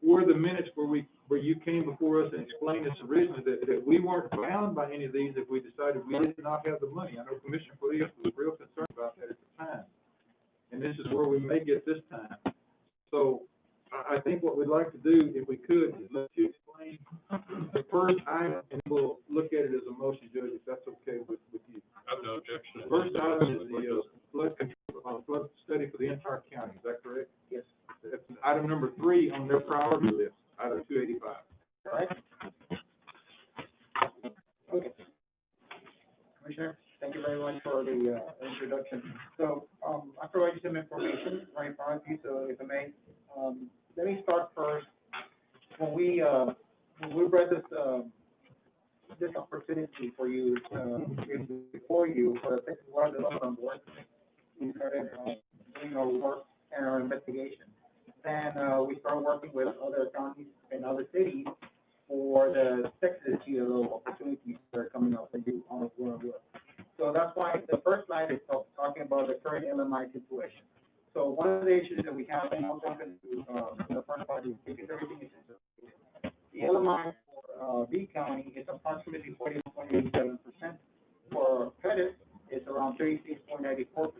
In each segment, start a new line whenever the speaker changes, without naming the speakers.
were the minutes where you came before us and explained this originally, that we weren't bound by any of these if we decided we did not have the money. I know Commissioner Feliz was real concerned about that at the time, and this is where we may get this time. So I think what we'd like to do, if we could, is let you explain the first item, and we'll look at it as a motion, Judge, if that's okay with you.
I have no objection.
The first item is the flood control, flood study for the entire county, is that correct?
Yes.
That's item number 3 on their priority list, item 285.
Correct. Okay. Commissioner, thank you very much for the introduction. So I provided some information right in front of you, so if I may, let me start first. When we read this opportunity for you, before you, for the Texas Water Development Board, we started doing our work and our investigation. Then we started working with other counties and other cities for the Texas GLO opportunities that are coming up and do on the world. So that's why the first slide is talking about the current LMI situation. So one of the issues that we have, and I'll jump into the first part, is because everything is the LMI for B County is approximately 41.87%. For Pettit, it's around 36.94%.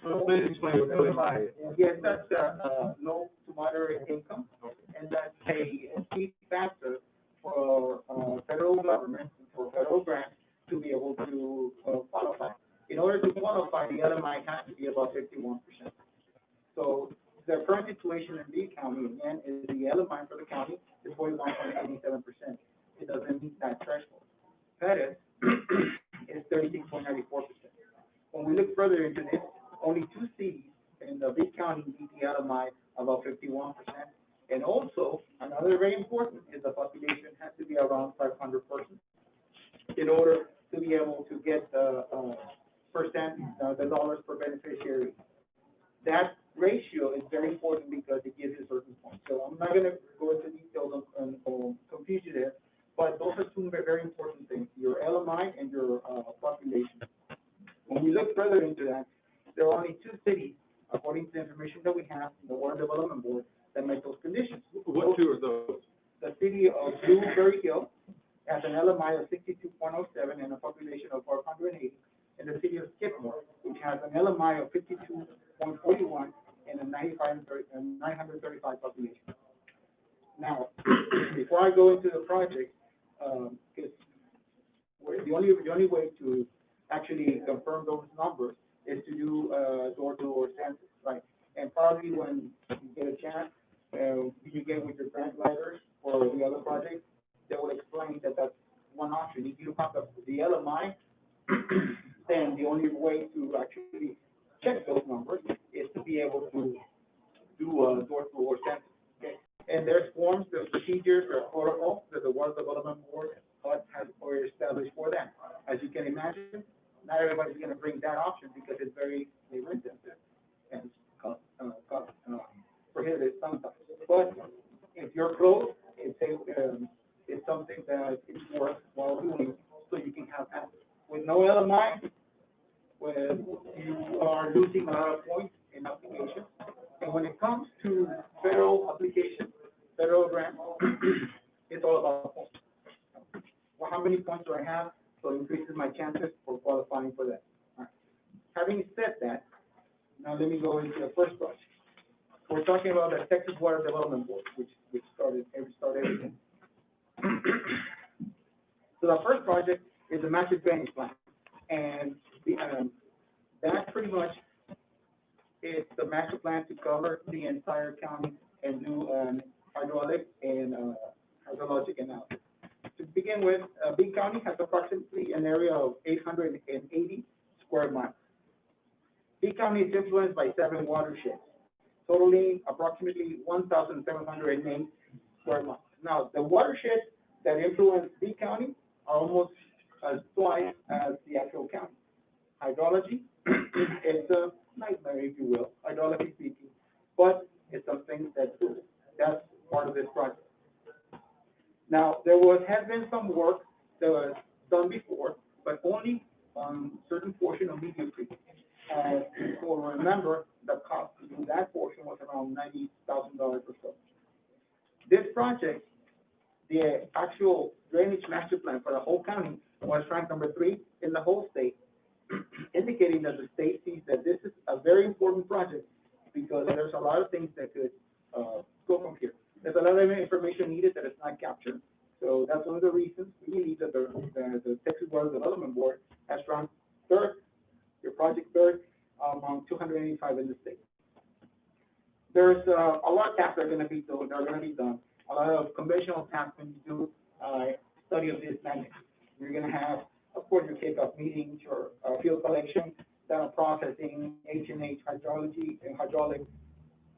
So please explain what LMI is.
Yes, that's low to moderate income, and that's a key factor for federal government, for federal grants, to be able to qualify. In order to qualify, the LMI has to be about 51%. So the current situation in B County, again, is the LMI for the county is 41.87%. It doesn't meet that threshold. Pettit is 36.94%. When we look further into this, only 2 cities in the big county meet the LMI about 51%. And also, another very important is the population has to be around 500 persons in order to be able to get the the dollars per beneficiary. That ratio is very important because it gives you certain points. So I'm not going to go into details and confuse you there, but those are 2 very important things: your LMI and your population. When we look further into that, there are only 2 cities, according to the information that we have in the Water Development Board, that met those conditions.
What 2 are those?
The city of Blueberry Hill has an LMI of 62.07 and a population of 480, and the city of Skidmore, which has an LMI of 52.41 and a 935 population. Now, before I go into the project, the only way to actually confirm those numbers is to do door-to-door census, right? And probably when you get a chance, you get with your grant writers or the other projects, they will explain that that's one option. If you have the LMI, then the only way to actually check those numbers is to be able to do a door-to-door census. Okay? And there's forms, there's procedures, there's protocols that the Water Development Board has already established for that. As you can imagine, not everybody's going to bring that option because it's very labor intensive and prohibited sometimes. But if you're close, it's something that is worthwhile doing, so you can have access. With no LMI, when you are losing a lot of points in applications, and when it comes to federal applications, federal grants, it's all about points. Well, how many points do I have? So it increases my chances for qualifying for that. All right. Having said that, now let me go into the first project. We're talking about the Texas Water Development Board, which started everything. So the first project is the master drainage plan, and that pretty much is the master plan to cover the entire county and do hydraulic and hydrologic analysis. To begin with, Big County has approximately an area of 880 square miles. Big County is influenced by 7 watersheds, totaling approximately 1,708 square miles. Now, the watersheds that influence Big County are almost twice as the actual county. Hydrology, it's a nightmare, if you will, hydrology speaking, but it's something that's part of this project. Now, there has been some work that was done before, but only on certain portion of Beeville Creek. As people remember, the cost to do that portion was around $90,000 or so. project, the actual drainage master plan for the whole county was ranked number 3 in the whole state, indicating that the state sees that this is a very important project because there's a lot of things that could go from here. There's a lot of information needed that is not captured. So that's one of the reasons we believe that the Texas Water Development Board has ranked your project third among 285 in the state. There's a lot of tasks that are going to be done. A lot of conventional tasks when you do study of this magnitude. You're going to have, of course, your kickoff meetings, your field collection, data processing, H&H hydrology and hydraulic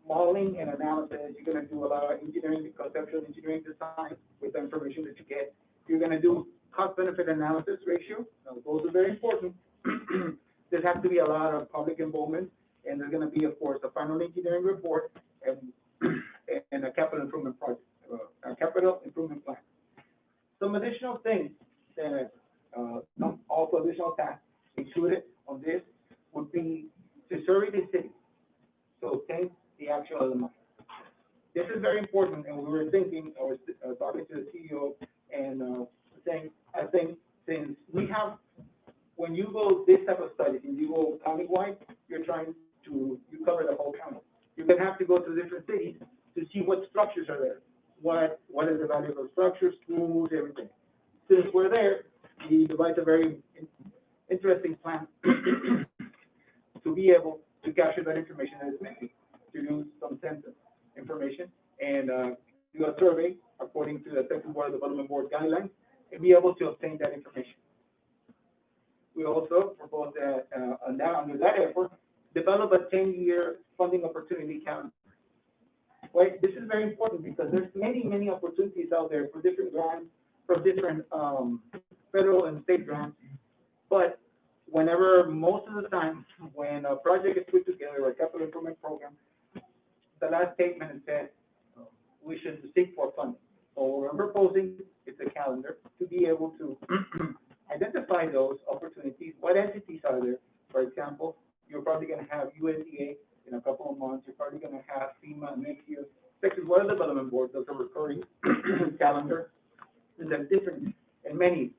modeling and analysis. You're going to do a lot of engineering, conceptual engineering design with the information that you get. You're going to do cost-benefit analysis ratio. Now, those are very important. There has to be a lot of public involvement, and there's going to be, of course, a final engineering report and a capital improvement project, a capital improvement plan. Some additional things that, also additional tasks included on this would be to survey the city. So obtain the actual element. This is very important, and we were thinking, or talking to the CEO, and saying, I think since we have, when you go this type of studies, and you go countywide, you cover the whole county. You're gonna have to go to different cities to see what structures are there. What is the value of those structures, schools, everything. Since we're there, we devised a very interesting plan to be able to capture that information that is missing, to do some census information and do a survey according to the Texas Water Development Board guidelines and be able to obtain that information. We also propose that under that effort, develop a 10-year funding opportunity calendar. Right? This is very important because there's many opportunities out there for different grants, for different federal and state grants. But most of the time, when a project is put together, or a capital improvement program, the last statement says we should seek for funding. So what we're proposing is a calendar to be able to identify those opportunities. What entities are there? For example, you're probably going to have USDA in a couple of months. You're probably going to have FEMA next year. Texas Water Development Board does a recurring calendar, and then different and many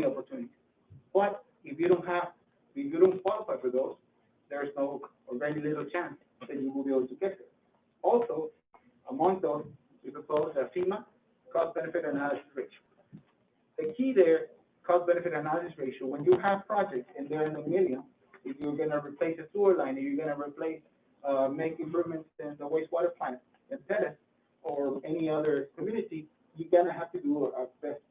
opportunities. But if you don't qualify for those, there's no or very little chance that you will be able to get there. Also, among those, we propose a FEMA cost-benefit analysis ratio. The key there, cost-benefit analysis ratio, when you have projects and they're in the million, if you're going to replace a sewer line, if you're going to replace, make improvements in the wastewater plant in Pettis or any other community, you're going to have to do a best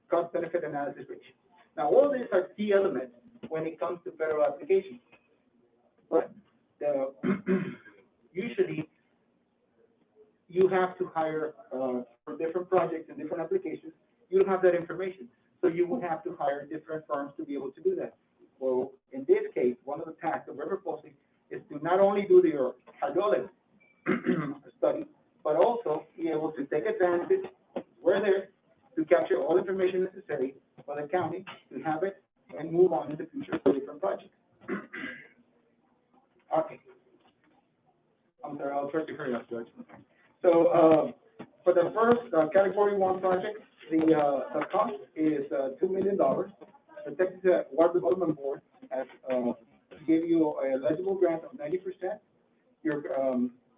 cost-benefit analysis ratio. Now, all these are key elements when it comes to federal applications. But usually, you have to hire for different projects and different applications. You don't have that information, so you would have to hire different firms to be able to do that. Well, in this case, one of the tasks that we're proposing is to not only do the hydraulic study, but also be able to take advantage, we're there, to capture all information necessary for the county to have it and move on in the future for different projects. Okay. I'm sorry, I'll try to hurry up, Judge. So, for the first Category 1 project, the cost is $2 million. The Texas Water Development Board has gave you an eligible grant of 90%.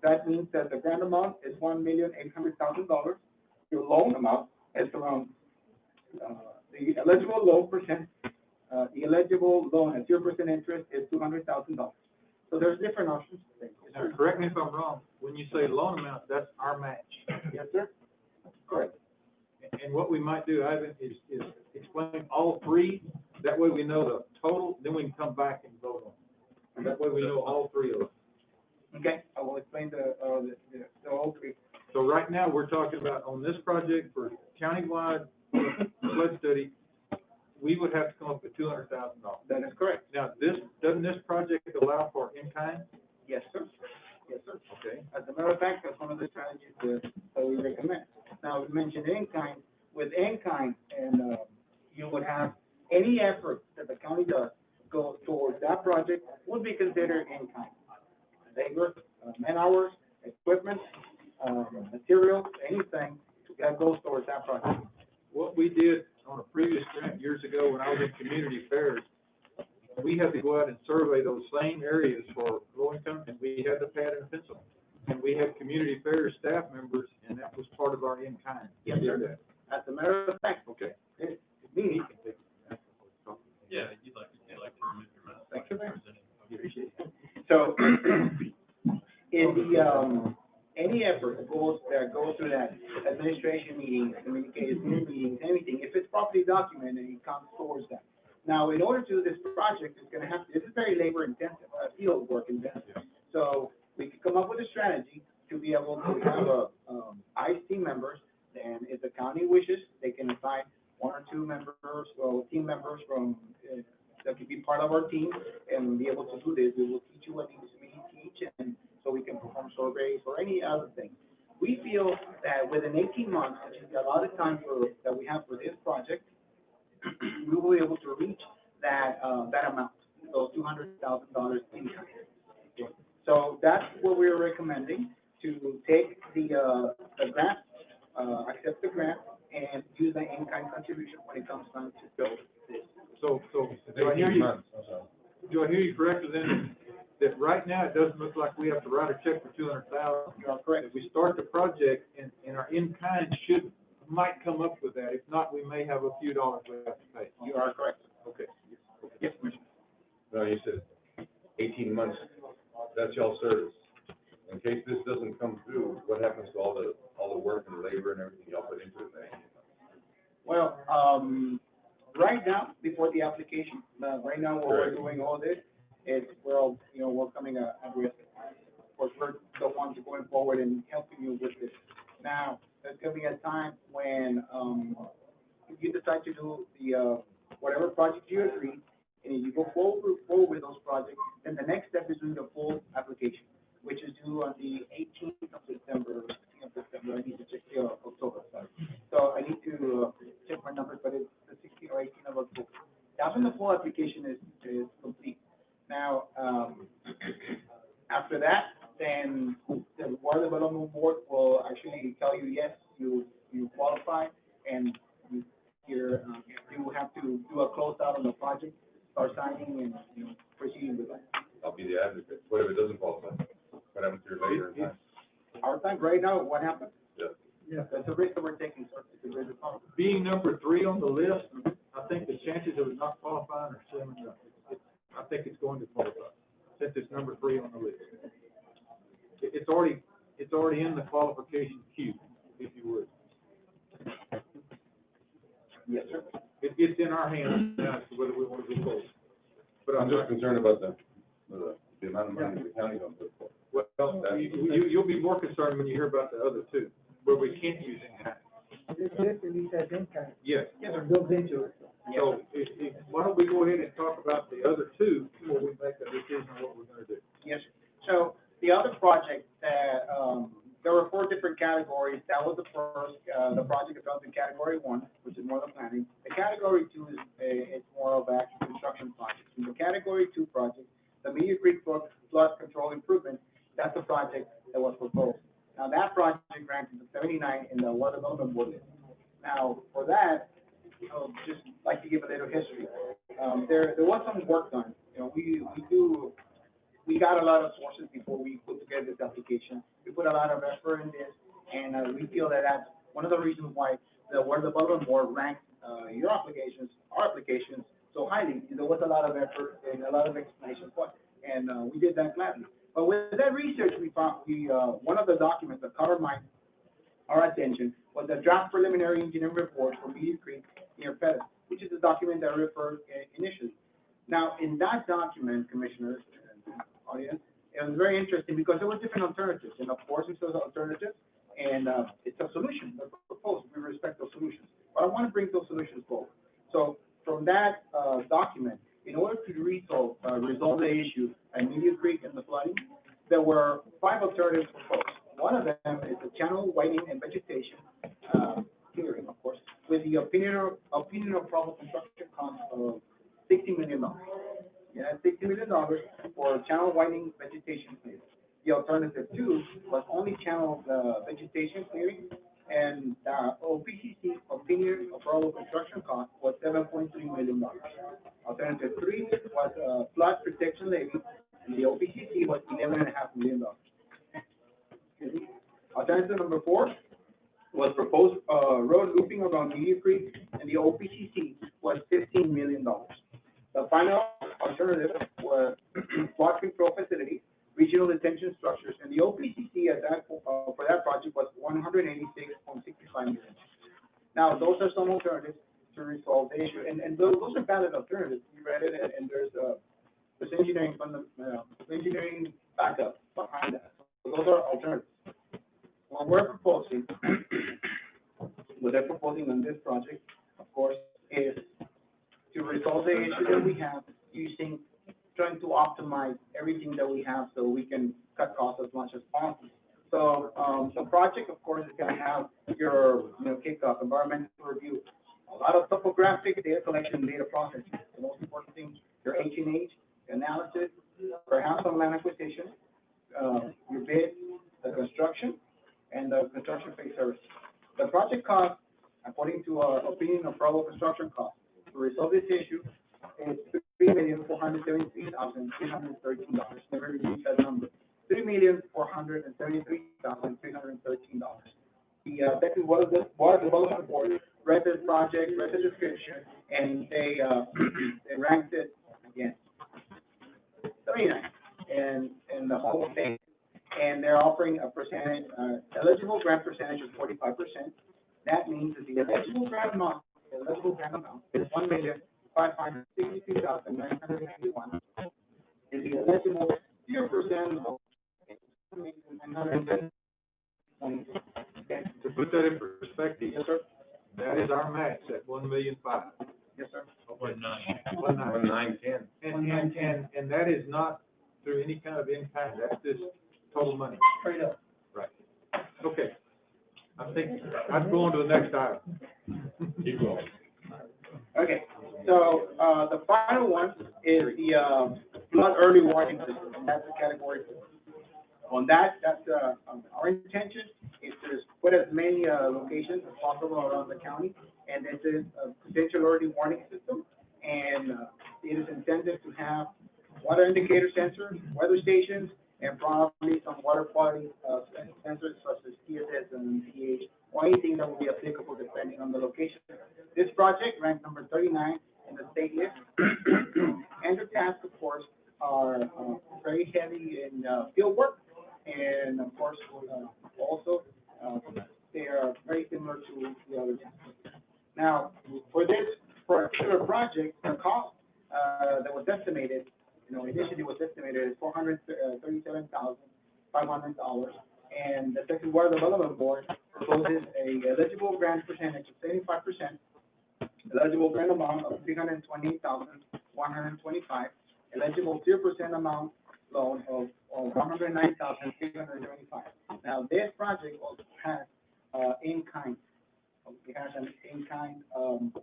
That means that the grant amount is $1,800,000. Your loan amount is around the eligible loan percent. The eligible loan at 0% interest is $200,000. So there's different options.
Now, correct me if I'm wrong, when you say loan amount, that's our match.
Yes, sir. Correct.
And what we might do, Ivan, is explain all three. That way we know the total, then we can come back and vote on it. And that way we know all three of them.
Okay, I will explain the all three.
So right now, we're talking about on this project for countywide flood study, we would have to come up with $200,000.
That is correct.
Now, doesn't this project allow for in-kind?
Yes, sir. Yes, sir.
Okay.
As a matter of fact, that's one of the strategies that we recommend. Now, we mentioned in-kind. With in-kind, and you would have any effort that the county does go towards that project would be considered in-kind. Labor, man hours, equipment, materials, anything that goes towards that project.
What we did on a previous grant years ago when I was in community affairs, we had to go out and survey those same areas for low income, and we had the pad and pencil. And we had community affairs staff members, and that was part of our in-kind.
Yes, sir. As a matter of fact,
Okay.
it's me.
Yeah, you'd like to remove your mouth.
Thank you, ma'am.
Appreciate it.
So, in the, any effort that goes through that administration meetings, communications, meetings, anything, if it's properly documented, it comes towards that. Now, in order to do this project, it's gonna have, this is very labor intensive, field work intensive. So, we could come up with a strategy to be able to have ICE team members, and if the county wishes, they can assign one or two members, or team members from, that could be part of our team, and be able to do this. We will teach you what needs to be teach, and so we can perform surveys or any other thing. We feel that within 18 months, which is a lot of time that we have for this project, we will be able to reach that amount, those $200,000 income. So that's what we're recommending, to take the grant, accept the grant, and use the in-kind contribution when it comes time to build this.
So, do I hear you correctly then, that right now it doesn't look like we have to write a check for $200,000?
You are correct.
If we start the project and our in-kind might come up with that. If not, we may have a few dollars we have to pay.
You are correct.
Okay.
Yes, Commissioner.
No, you said 18 months, that's y'all service. In case this doesn't come through, what happens to all the work and labor and everything y'all put into it in that 18 months?
Well, right now, before the application, right now, what we're doing all this, is we're all, we're coming at risk. Of course, we're the ones going forward and helping you with this. Now, there's gonna be a time when, if you decide to do the, whatever project you agree, and you go forward with those projects, then the next step is doing the full application, which is due on the 18th of September, I need to check the October, sorry. So I need to check my numbers, but it's the 16th or 18th of October. That's when the full application is complete. Now, after that, then the Water Development Board will actually tell you, yes, you qualify, and you have to do a closeout on the project, start signing and proceeding with that.
I'll be the advocate. What if it doesn't qualify? What happens to your later in time?
Our time right now, what happened?
Yeah.
That's a risk that we're taking, sir. It's a risk of policy.
Being number 3 on the list, I think the chances of it not qualifying are slim enough. I think it's going to qualify, since it's number 3 on the list. It's already in the qualification queue, if you would.
Yes, sir.
It's in our hands now as to whether we want to go forward. But
I'm just concerned about the amount of money the county gonna put forth.
well, you'll be more concerned when you hear about the other 2, where we can't use in-kind.
This release has income,
Yes.
built into it.
So, why don't we go ahead and talk about the other 2 before we make a decision on what we're gonna do?
Yes, sir. So the other project that, there were 4 different categories. That was the first, the project that fell in category 1, which is more the planning. The category 2 is, it's more of actual construction projects. In the category 2 project, the Media Creek flood control improvement, that's the project that was proposed. Now, that project granted the 79 in the Water Development Board list. Now, for that, just like to give a little history. There was some work done. We got a lot of sources before we put together this application. We put a lot of effort in this, and we feel that that's one of the reasons why the Water Development Board ranked our applications so highly. There was a lot of effort and a lot of explanation, and we did that gladly. But with that research, we found one of the documents that caught our attention was the draft preliminary engineering report for Media Creek near Pettit, which is the document that I referred initially. Now, in that document, commissioners and audience, it was very interesting because there were different alternatives, and of course, it's those alternatives, and it's a solution that's proposed. We respect those solutions, but I want to bring those solutions forward. So, from that document, in order to resolve the issue at Media Creek and the flooding, there were 5 alternatives proposed. One of them is the channel widening and vegetation clearing, of course, with the opinion of probable construction cost of $60 million. Yeah, $60 million for channel widening vegetation clearing. The alternative two was only channel, vegetation clearing, and, OPCC, opinion of all construction cost, was $7.3 million. Alternative three was, flood protection levy, and the OPCC was $11.5 million. Alternative number four was proposed, road looping around Media Creek, and the OPCC was $15 million. The final alternative was flood control facilities, regional detention structures, and the OPCC at that, for that project was $186.65 million. Now, those are some alternatives to resolve the issue, and those are valid alternatives. We read it, and there's engineering engineering backup behind that. So those are alternatives. What we're proposing, what they're proposing on this project, of course, is to resolve the issue that we have using, trying to optimize everything that we have so we can cut costs as much as possible. So, the project, of course, is gonna have your, kickoff, environmental review, a lot of topographic data collection, data processing. The most important thing, your H&H analysis, perhaps some land acquisition, your bid, the construction, and the construction phase service. The project cost, according to our opinion of probable construction cost, to resolve this issue is $3,473,313. Never repeat that number. $3,473,313. The Texas Water Development Board read this project, read the description, and they ranked it again 39 in the whole state. And they're offering a percentage, eligible grant percentage of 45%. That means that the eligible grant amount is $1,563,991. And the eligible 0%
To put that in perspective,
Yes, sir.
that is our max at 1,000,005.
Yes, sir.
1.9.
1910.
And that is not through any kind of impact, that's just total money.
Straight up.
Right. Okay. I think I'd go on to the next item.
Keep going.
Okay, so, the final one is the, flood early warning system, and that's the category two. On that, that's, our intention is to put as many, locations as possible around the county, and this is a potential early warning system, and, it is intended to have water indicator sensors, weather stations, and probably some water quality, sensors such as TSS and pH, or anything that will be applicable depending on the location. This project ranked number 39 in the state list, and the tasks, of course, are, very heavy in, field work, and of course, also, they are very similar to the other tasks. Now, for this particular project, the cost, that was estimated, initially was estimated at $437,500, and the Texas Water Development Board proposes a eligible grant percentage of 75%, eligible grant amount of $328,125, eligible 0% amount loan of $109,375. Now, this project also has, in-kind. It has an in-kind,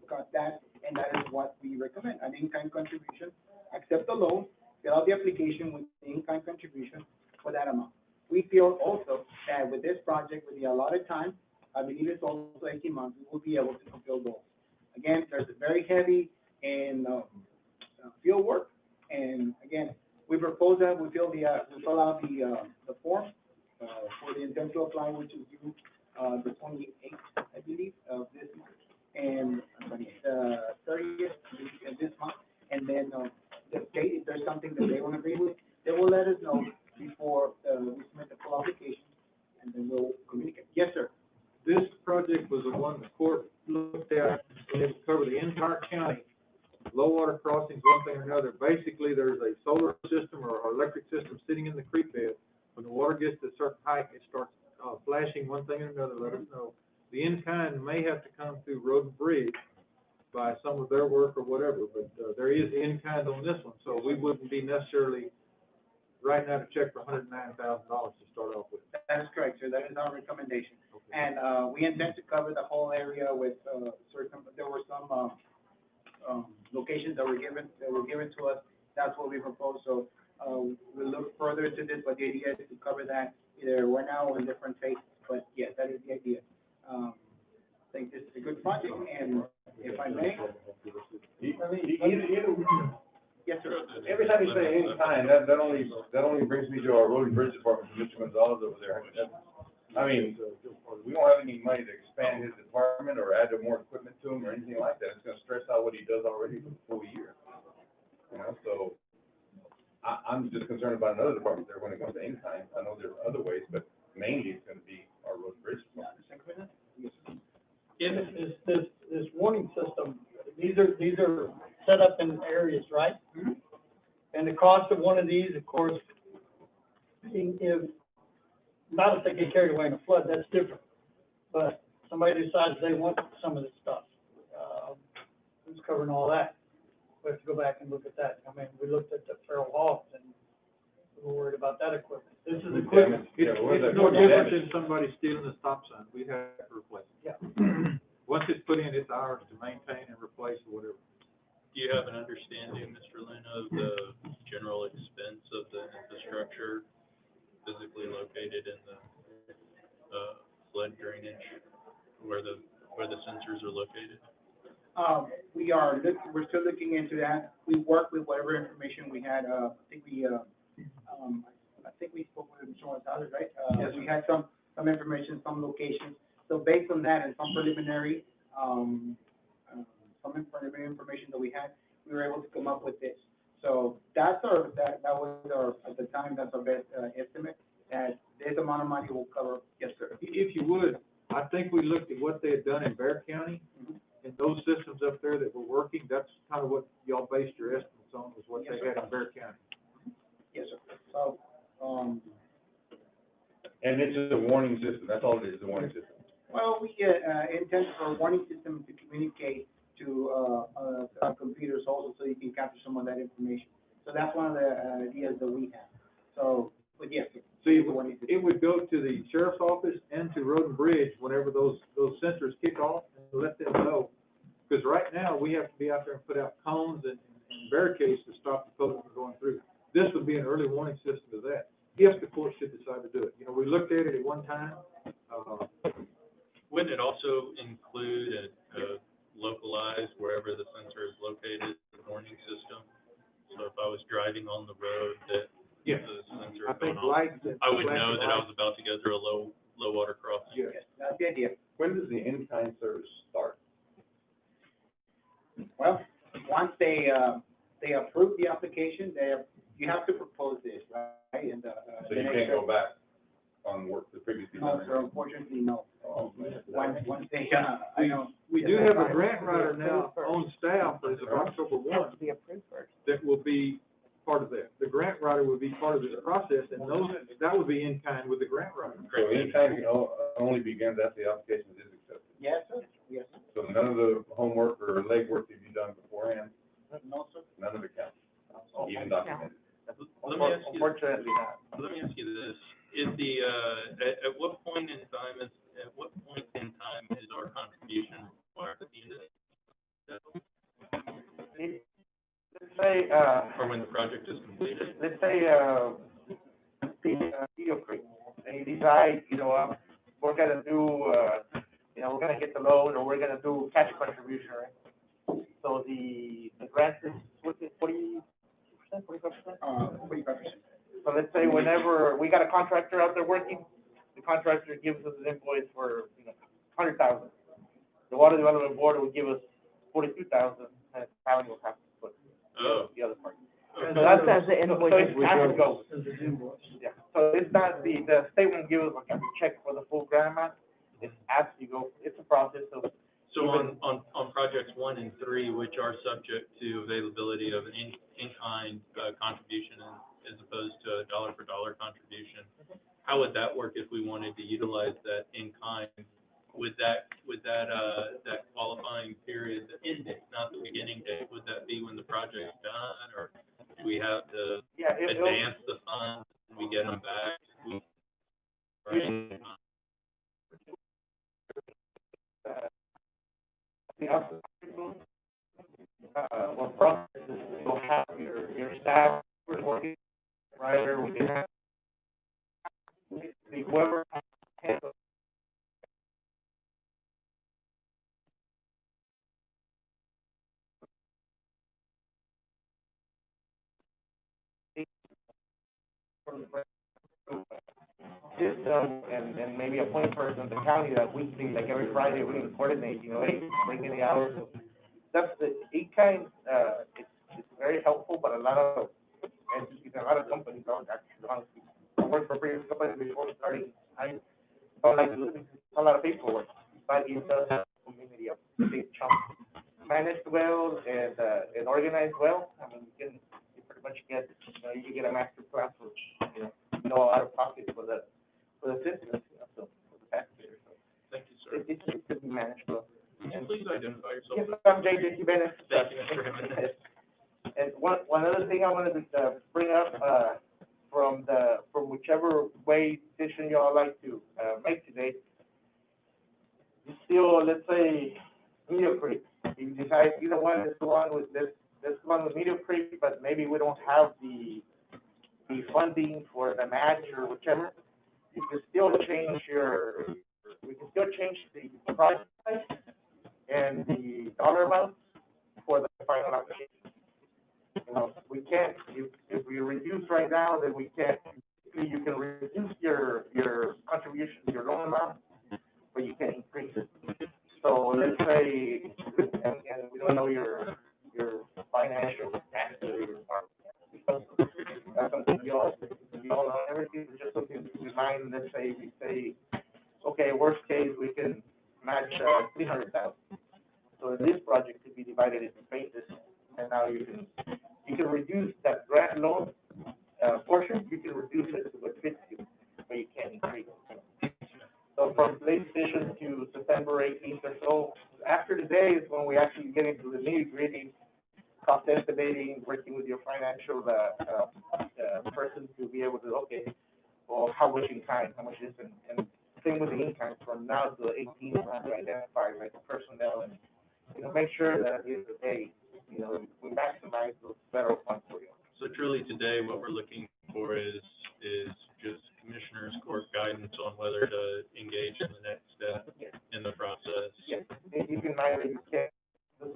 got that, and that is what we recommend, an in-kind contribution. Accept the loan, fill out the application with the in-kind contribution for that amount. We feel also that with this project, with the allotted time, I believe it's also 18 months, we will be able to fulfill goals. Again, there's a very heavy in, field work, and again, we propose that we fill out the form, for the intent to apply, which is due, the 28th, I believe, of this month, and, 30th of this month, and then, the state, if there's something that they don't agree with, they will let us know before, we submit the full application, and then we'll communicate. Yes, sir.
This project was the one the court looked at, and it covered the entire county. Low water crossings, one thing or another. Basically, there's a solar system or electric system sitting in the creek bed. When the water gets to a certain height, it starts, flashing one thing or another, let us know. The in-kind may have to come through Road and Bridge by some of their work or whatever, but, there is in-kind on this one, so we wouldn't be necessarily writing out a check for $109,000 to start off with.
That is correct, sir. That is our recommendation.
Okay.
And, we intend to cover the whole area with, there were some, locations that were given to us. That's what we propose. So, we'll look further into this, but the idea is to cover that either right now or in different phases, but yes, that is the idea. I think this is a good project, and if I may, yes, sir.
Every time you say any kind, that only brings me to our road and bridge department, Mr. Gonzalez over there. I mean, we don't have any money to expand his department or add more equipment to him or anything like that. It's gonna stress out what he does already for the full year. You know, so I'm just concerned about another department there when it comes to any kind. I know there's other ways, but mainly it's gonna be our road and bridge department.
This warning system, these are set up in areas, right?
Mhm.
And the cost of one of these, of course, if, not if they get carried away in a flood, that's different. But somebody decides they want some of this stuff, who's covering all that? We have to go back and look at that. I mean, we looked at the feral hogs and we were worried about that equipment. This is equipment.
It's no different than somebody stealing a stop sign, we'd have to replace it.
Yeah.
Once it's put in, it's ours to maintain and replace or whatever.
Do you have an understanding, Mr. Lynn, of the general expense of the infrastructure physically located in the, flood drainage, where the sensors are located?
We're still looking into that. We work with whatever information we had, I think we spoke with Mr. Gonzalez, right?
Yes.
We had some information, some locations. So based on that and some preliminary information that we had, we were able to come up with this. So that was our, at the time, that's our best, estimate, that this amount of money will cover, yes, sir.
If you would, I think we looked at what they had done in Bear County, and those systems up there that were working, that's kind of what y'all based your estimates on, was what they had in Bear County.
Yes, sir. So,
And it's just a warning system, that's all it is, a warning system.
well, we, intend for a warning system to communicate to, our computers also, so you can capture some of that information. So that's one of the, ideas that we have. So, but yes.
So it would go to the sheriff's office and to Road and Bridge whenever those sensors kick off, and let them know. Because right now, we have to be out there and put out cones and barricades to stop the public from going through. This would be an early warning system to that, if the court should decide to do it. You know, we looked at it at one time,
Wouldn't it also include a localized, wherever the sensor is located, warning system? So if I was driving on the road that
yes,
the sensor
I
is going
think
off,
lights.
I would know that I was about to go through a low water crossing.
Yes.
Yes, that's the idea.
When does the in-kind service start?
Well, once they approve the application, you have to propose this, right? And,
So you can't go back on work the previously
No,
done?
sir, unfortunately, no.
Oh,
Once they, I know.
We do have a grant writer now on staff as of October
Has
one
to be approved first.
that will be part of that. The grant writer will be part of this process, and that would be in kind with the grant writer.
So in-kind only begins after the application is accepted?
Yes, sir, yes, sir.
So none of the homework or legwork that you've done beforehand,
No, sir.
none of it counts, even documented?
Let me ask you,
Unfortunately not.
let me ask you this, is at what point in time is our contribution required at the end of it?
Let's say,
Or when the project is completed?
let's say, Beeville Creek, they decide, we're gonna do, we're gonna get the loan, or we're gonna do cash contribution, right? So the grant is, what's it, 40%, 45%? 45%. So let's say whenever, we got a contractor out there working, the contractor gives us an invoice for, 100,000. The Water Development Board will give us 42,000, and the county will have to put the other part.
Okay.
So that's,
As the invoice
so it's
is
cash and goes.
As an invoice.
Yeah, so it's not, the state won't give us like a check for the full grant amount, it's as you go, it's a process of.
So on projects 1 and 3, which are subject to availability of an in-kind contribution as opposed to a dollar-for-dollar contribution, how would that work if we wanted to utilize that in-kind? Would that qualifying period, the end date, not the beginning date, would that be when the project's done, or do we have to advance the funds and we get them back?
What process is, you'll have your staff working Ryder, we can have, whoever handles. System and maybe a point person in the county that weekly, like every Friday, we can coordinate, you know, hey, bring in the hours. That's the, E-kind, it's very helpful, but a lot of entities, a lot of companies don't actually, honestly, I worked for previous companies before starting, I don't like to do it, it's a lot of paperwork, but it does have a community of big chunks. Managed well and organized well, I mean, you pretty much get, you can get a master plan for, no out of pocket for the citizens, so, for the taxpayers, so.
Thank you, sir.
It could be managed well.
Could you please identify yourself?
Yes, I'm J.J. Bennett.
Thank you, Mr. Jimenez.
And one other thing I wanted to bring up, from whichever way decision you all like to, make today, you still, let's say, Meadow Creek, you decide, you know what, let's go on with Meadow Creek, but maybe we don't have the funding for the match or whichever, you can still change the price and the dollar amount for the final application. You know, we can't, if we reduce right now, then we can't, you can reduce your contribution, your loan amount, but you can't increase it. So let's say, and we don't know your financial capacity or that's something you all know, everything is just something to design. Let's say, we say, okay, worst case, we can match, 300,000. So this project could be divided into phases, and now you can reduce that grant loan, portion, you can reduce it to what fits you, but you can't increase it. So from late session to September 18th or so, after today is when we actually get into the nitty-gritty, cost estimating, working with your financial, person to be able to, okay, well, how much in kind, how much is, and same with the in-kind, from now to the 18th, to identify, like, the personnel, and, make sure that at the end of the day, we maximize those federal funds for you.
So truly today, what we're looking for is just Commissioner's Court guidance on whether to engage in the next step in the process.
Yes, you can either, you can't,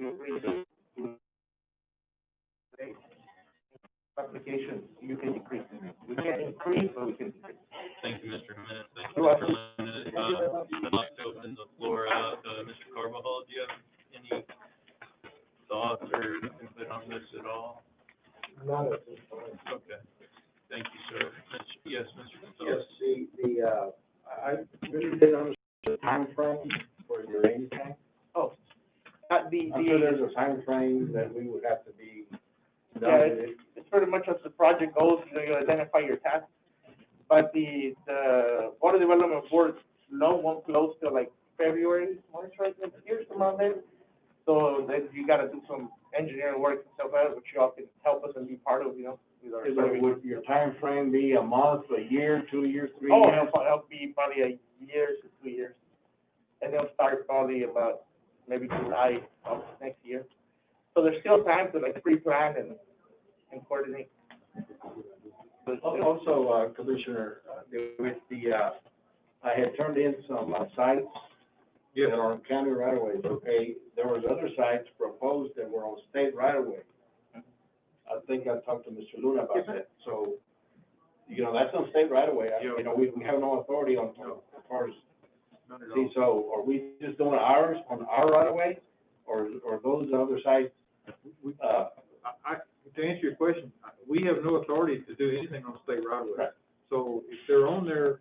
you agree to applications, you can increase it. We can't increase, but we can decrease.
Thank you, Mr. Jimenez. Thank you, Mr. Jimenez. I'd like to open the floor out to Mr. Carbajal. Do you have any thoughts or input on this at all?
Not at this point.
Okay. Thank you, sir. Yes, Mr.
Yes,
Gonzalez.
I really didn't understand the timeframe for your anything.
Oh,
I'm sure there's a timeframe that we would have to be done
yeah,
with it.
it's pretty much as the project goes, you identify your tasks. But the Water Development Board loan won't close till like February, March, right, next year, somewhere around there. So then you gotta do some engineering work and stuff like that, which you all can help us and be part of, with our survey.
Would your timeframe be a month, a year, 2 years, 3
Oh,
years?
it'll be probably a year to 2 years. And they'll start probably about maybe July of next year. So there's still time to like pre-plan and coordinate.
Also, Commissioner, with I had turned in some sites that are on county right of ways, okay? There was other sites proposed that were on state right of way. I think I talked to Mr. Luna about that, so, that's on state right of way. We have no authority on as far as, see, so are we just doing ours on our right of way? Or those other sites,
To answer your question, we have no authority to do anything on state right of way.
Right.
So if they're on there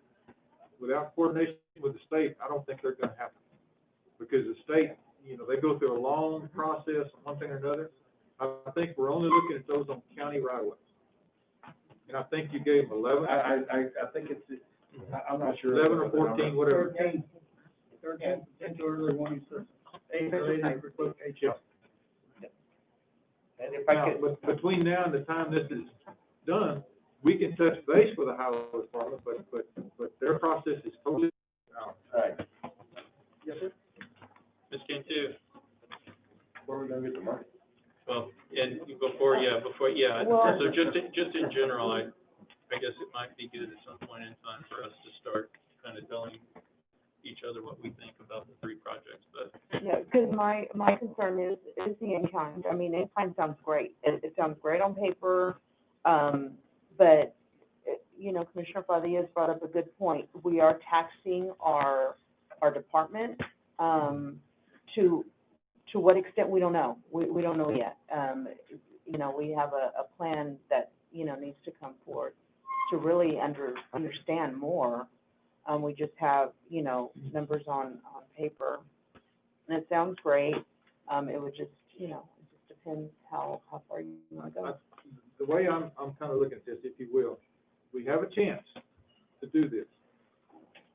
without coordination with the state, I don't think they're gonna happen. Because the state, they go through a long process, one thing or another. I think we're only looking at those on county right of ways. And I think you gave them 11.
I think I'm not sure.
11 or 14, whatever.
13, into early one, so 8 or 8 for location.
And if I
Now,
could,
but between now and the time this is done, we can touch base with the highway department, but their process is totally out.
Right.
Yes, sir.
Ms. Cantu?
Where are we gonna get the money?
Well, and before,
Well-
so just in general, I guess it might be good at some point in time for us to start kind of telling each other what we think about the three projects, but.
Yeah, because my concern is the in-kind. I mean, in-kind sounds great. It sounds great on paper, but, you know, Commissioner Farias brought up a good point. We are taxing our department, to what extent, we don't know. We don't know yet. You know, we have a plan that, you know, needs to come forward to really understand more. We just have, you know, numbers on paper, and it sounds great. It would just, you know, it just depends how far you want to go.
The way I'm kind of looking at this, if you will, we have a chance to do this.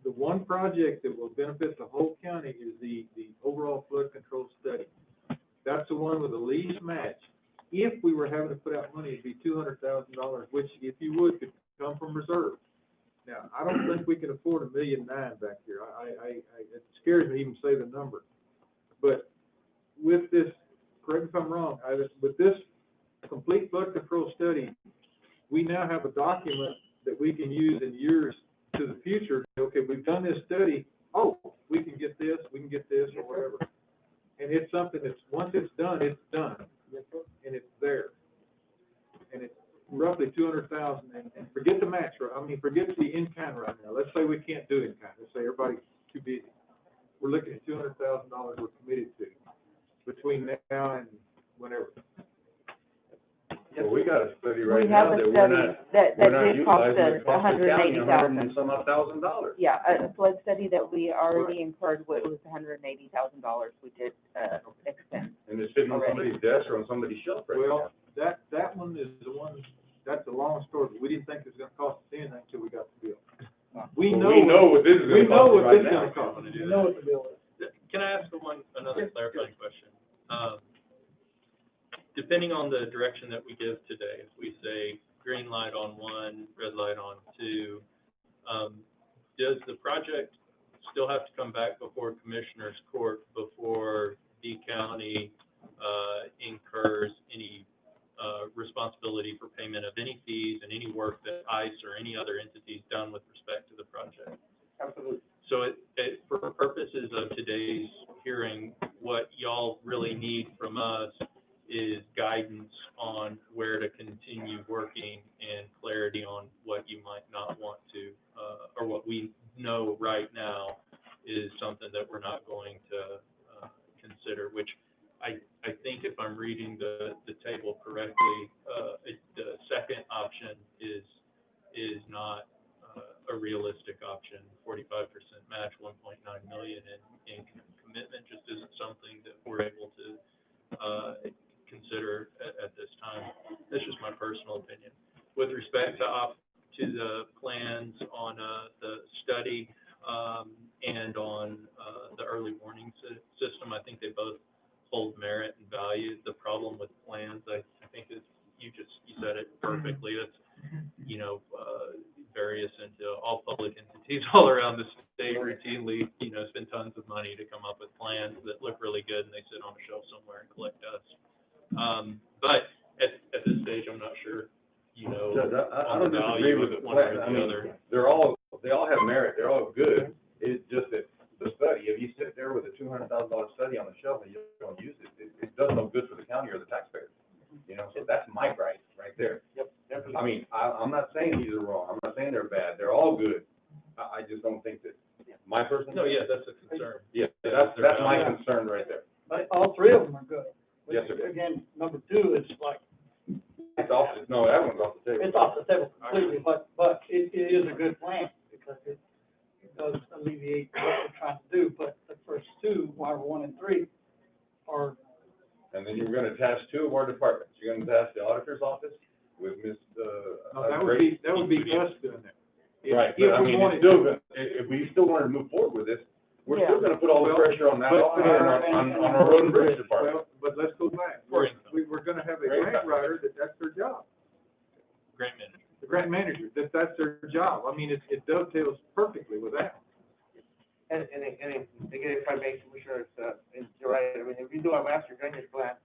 The one project that will benefit the whole county is the overall flood control study. That's the one with the least match. If we were having to put out money, it'd be $200,000, which, if you would, could come from reserve. Now, I don't think we can afford $1.9 million back here. It scares me to even say the number. But with this, correct me if I'm wrong, with this complete flood control study, we now have a document that we can use in years to the future. Okay, we've done this study. Oh, we can get this, or whatever. And it's something that's, once it's done, and it's there. And it's roughly $200,000, and forget the match, I mean, forget the in-kind right now. Let's say we can't do in-kind. Let's say everybody's too busy. We're looking at $200,000 we're committed to between now and whenever.
Well, we got a study
We
right
have
now
a
that
study that
we're not
did cost
utilizing.
us
It cost the county $100 and
$180,000.
some odd $1,000.
Yeah, a flood study that we already incurred, was $180,000 we did, expend.
And it's sitting on somebody's desk or on somebody's shelf right now.
Well, that one is the one, that's a long story, but we didn't think it was gonna cost us anything until we got the bill. We
Well,
know.
we know what this is
We
gonna
know
cost
what
right
this is
now.
gonna cost.
You know what the bill is.
Can I ask another clarifying question? Depending on the direction that we give today, if we say green light on one, red light on two, does the project still have to come back before Commissioner's Court before the county incurs any responsibility for payment of any fees and any work that ICE or any other entities done with respect to the project?
Absolutely.
So for purposes of today's hearing, what y'all really need from us is guidance on where to continue working and clarity on what you might not want to, or what we know right now is something that we're not going to consider, which I think if I'm reading the table correctly, the second option is not a realistic option. 45% match, 1.9 million in commitment just isn't something that we're able to consider at this time. That's just my personal opinion. With respect to the plans on the study and on the early warning system, I think they both hold merit and value. The problem with plans, I think, is you said it perfectly. It's, you know, various into all public entities all around the state routinely, you know, spend tons of money to come up with plans that look really good and they sit on a shelf somewhere and collect dust. But at this stage, I'm not sure, you know,
I
on
don't
the
disagree
value
with
of
the
one or
plan. I
the
mean,
other.
they all have merit, they're all good. It's just that the study, if you sit there with a $200,000 study on the shelf and you don't use it, it does no good for the county or the taxpayers. You know, so that's my gripe right there.
Yep, definitely.
I mean, I'm not saying these are wrong, I'm not saying they're bad, they're all good. I just don't think that, my personal.
No, yeah, that's a concern.
Yeah, that's my concern right there.
But all three of them are good.
Yes, sir.
Again, number two is like,
It's off, no, that one's off the table.
it's off the table completely, but it is a good plan, because it does alleviate what we're trying to do, but the first two, water 1 and 3, are,
And then you're gonna task two of our departments, you're gonna task the auditor's office with Ms.
No, that would be us doing that.
Right,
If
but I
we
mean,
wanted
it's still gonna, if we still wanted to move forward with this, we're still gonna put all the pressure on that, on our road and bridge department.
Well, but let's go back.
Right.
We're gonna have a grant writer that's their job.
Grant manager.
The grant manager, that's their job. I mean, it dovetails perfectly with that.
And again, if I may, Commissioner, you're right, I mean, if we do a master drainage plan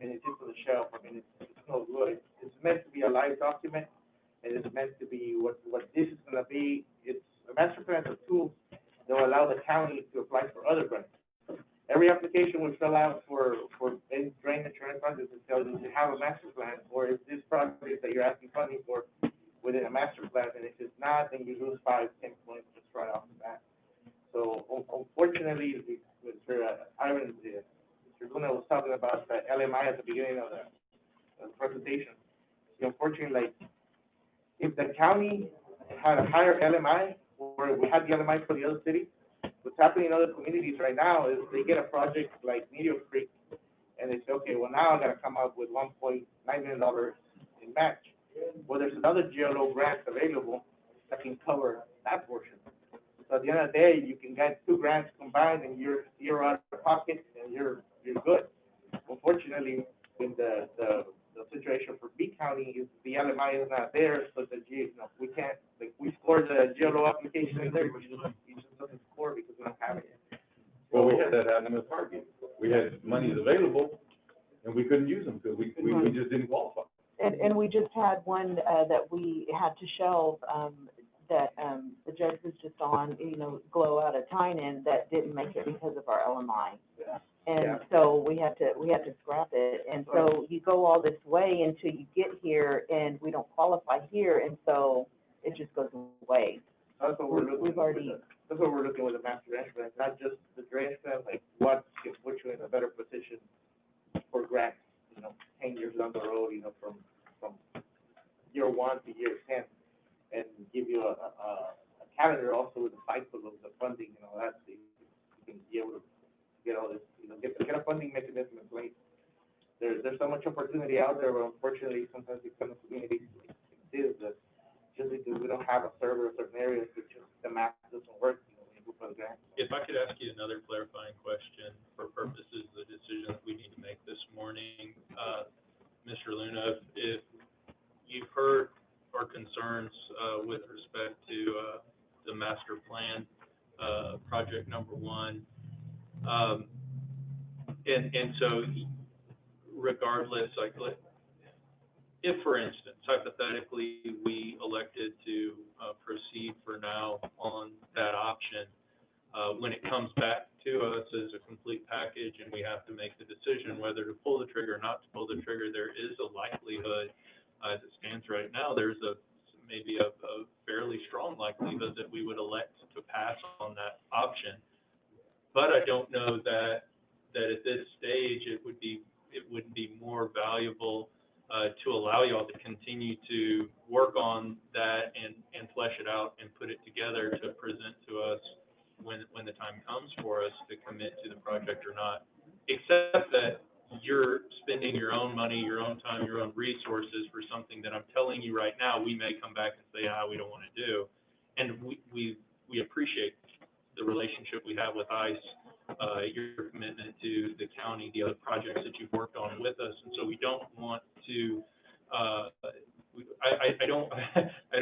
and it's into the shelf, I mean, it's no good. It's meant to be a live document, and it's meant to be what this is gonna be. It's a master plan is a tool that will allow the county to apply for other grants. Every application we fill out for any drainage or any project, it tells you to have a master plan, or is this project that you're asking funding for within a master plan, and if it's not, then you lose 5, 10 points just right off the bat. So unfortunately, Mr. Ivan, Mr. Luna was talking about the LMI at the beginning of the presentation. Unfortunately, like, if the county had a higher LMI, or we had the LMI for the other cities, what's happening in other communities right now is they get a project like Meteor Creek, and they say, okay, well, now I gotta come up with $1.9 million in match. Well, there's another GLO grant available that can cover that portion. So at the end of the day, you can get 2 grants combined, and you're out of pocket, and you're good. Unfortunately, in the situation for B County is the LMI is not there, so we can't, like, we scored the GLO application in there, but it just doesn't score because we don't have it.
Well, we had that happen with Target. We had monies available, and we couldn't use them, because we just didn't qualify.
And we just had one, that we had to shelve, that, the judge was just on, Glow out of Tynan, that didn't make it because of our LMI. And so we had to scrap it, and so you go all this way until you get here, and we don't qualify here, and so it just goes away.
That's what we're looking.
We've already.
That's what we're looking with the master drainage plan, not just the drainage plan, like what can put you in a better position for grants, 10 years down the road, from year 1 to year 10, and give you a calendar also with the cycle of the funding and all that, so you can be able to get all this, get a funding mechanism in place. There's so much opportunity out there, but unfortunately, sometimes we come to communities like this, that just because we don't have a server in certain areas, it's just the math doesn't work, when you go for the grant.
If I could ask you another clarifying question for purposes of the decision that we need to make this morning, Mr. Luna, if you've heard our concerns, with respect to, the master plan, project number 1, and so regardless, like, if, for instance, hypothetically, we elected to proceed for now on that option, when it comes back to us as a complete package and we have to make the decision whether to pull the trigger or not to pull the trigger, there is a likelihood, as it stands right now, there's maybe a fairly strong likelihood that we would elect to pass on that option. But I don't know that at this stage it would be more valuable to allow y'all to continue to work on that and flesh it out and put it together to present to us when the time comes for us to commit to the project or not. Except that you're spending your own money, your own time, your own resources for something that I'm telling you right now, we may come back and say, we don't want to do. And we appreciate the relationship we have with ICE, your commitment to the county, the other projects that you've worked on with us, and so we don't want to. I don't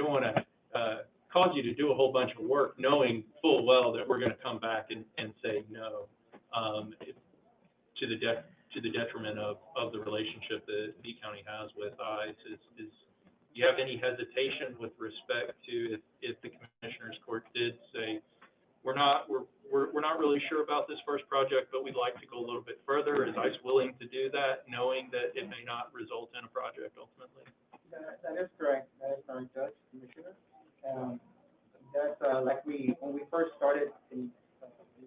want to cause you to do a whole bunch of work, knowing full well that we're going to come back and say no, to the detriment of the relationship that B County has with ICE. Do you have any hesitation with respect to if the Commissioners Court did say, we're not really sure about this first project, but we'd like to go a little bit further? Is ICE willing to do that, knowing that it may not result in a project ultimately?
That is correct. That is correct, Judge, Commissioner. That's like when we first started in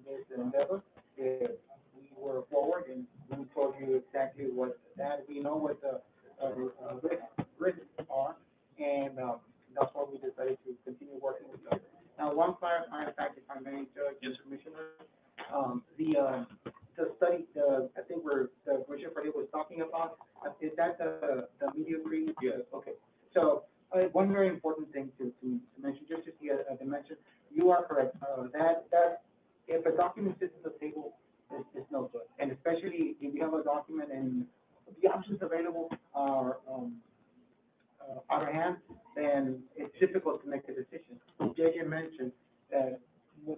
this endeavor, we were forward and we told you exactly that we know what the risks are, and that's why we decided to continue working with you. Now, one clarifying fact, if I may, Judge and Commissioner, the study, I think the Commissioner Freddie was talking about, is that the Meteor Creek? Yes. Okay. So one very important thing to mention, just to see a dimension, you are correct. That if a document sits at the table, it's no good, and especially if you have a document and the options available are out of hand, then it's difficult to make a decision. JJ mentioned that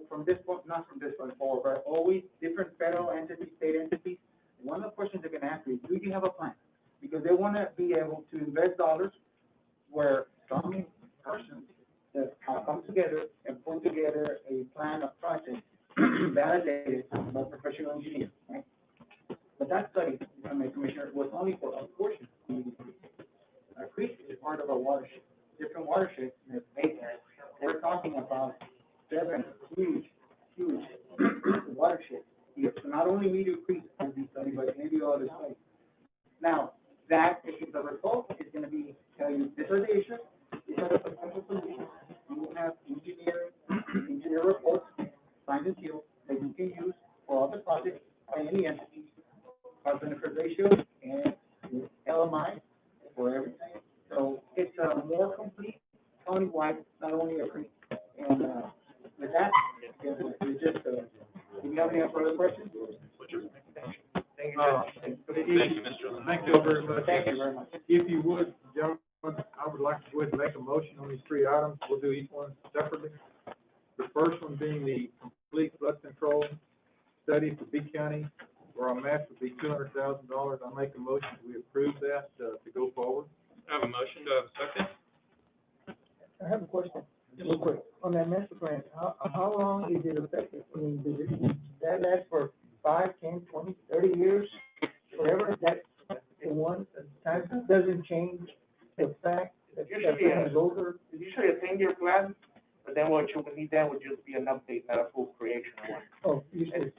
from this point, not from this point forward, but always different federal entities, state entities, one of the questions they're going to ask you is, do you have a plan? Because they want to be able to invest dollars where strong persons that have come together and put together a plan of project validated by professional engineers, right? But that study, Commissioner, was only for a portion of the creek. Our creek is part of a watershed, different watersheds in the state. We're talking about 7 huge watersheds. So not only Meteor Creek can be studied, but maybe other sites. Now, that, if the result is gonna be, tell you, these are the issues, these are the potential solutions. You will have engineer reports, signed and sealed, that you can use for other projects by any entity, cost benefit ratio, and LMI for everything. So it's a more complete countywide, not only a creek. And, with that, it's just, do you have any further questions?
Thank you,
Thank you, Mr. Lynn.
Thank you very much.
Thank you very much.
If you would, gentlemen, I would like to go ahead and make a motion on these 3 items. We'll do each one separately. The first one being the complete flood control study for B County, where our match would be $200,000. I make a motion, we approve that, to go forward.
I have a motion, do I have a second?
I have a question, real quick, on that master plan, how long is it effective? I mean, does it, that last for 5, 10, 20, 30 years, forever? That, the one, time doesn't change the fact that that plan is over?
It's usually a 10-year plan, but then what you would need then would just be an update, not a full creation one.
Oh, you said.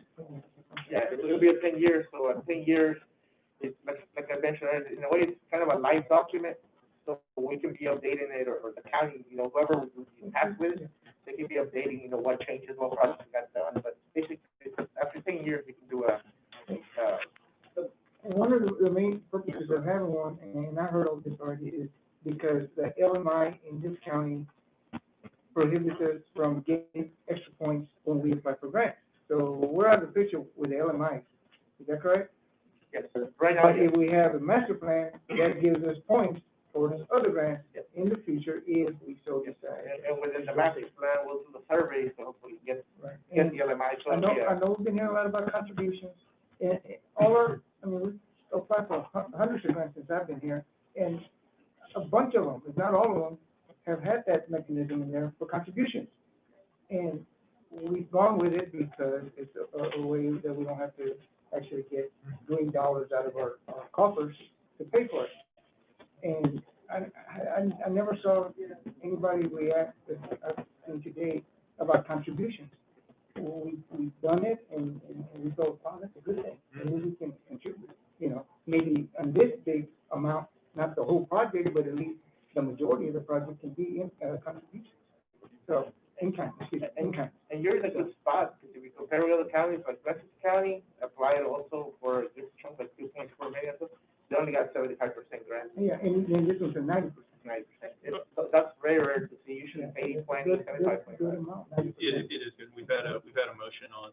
Yeah, it'll be a 10 years, so at 10 years, it's like I mentioned, in a way, it's kind of a live document, so we can be updating it, or the county, whoever we pass with, they can be updating, what changes, what projects got done, but basically, after 10 years, we can do
One of the main purposes of having one, and I heard of this already, is because the LMI in this county prohibits us from getting extra points when we apply for grants. So we're out of the picture with the LMI. Is that correct?
yes, sir. Right now,
But if we have a master plan, that gives us points for those other grants in the future if we so decide.
and within the master plan, we'll do the survey, so hopefully get
Right.
the
And
LMI, so
I know,
yeah.
I know we've been hearing a lot about contributions, and all our, I mean, we've applied for hundreds of grants since I've been here, and a bunch of them, if not all of them, have had that mechanism in there for contributions. And we've gone with it because it's a way that we don't have to actually get green dollars out of our coffers to pay for it. And I never saw anybody react, I've seen today, about contributions. We've done it, and we thought, oh, that's a good thing, and we can contribute, maybe on this big amount, not the whole project, but at least the majority of the project can be in, contributions. So, in-kind.
And you're in a good spot, because if you compare with other counties, like Mexico County, applied also for this chunk, like 2.4 million, they only got 75% grant,
Yeah, and this was a 90%.
90%. So that's very rare to see, usually pay 20, 75.
Good amount, 90%.
It is good. We've had a motion on,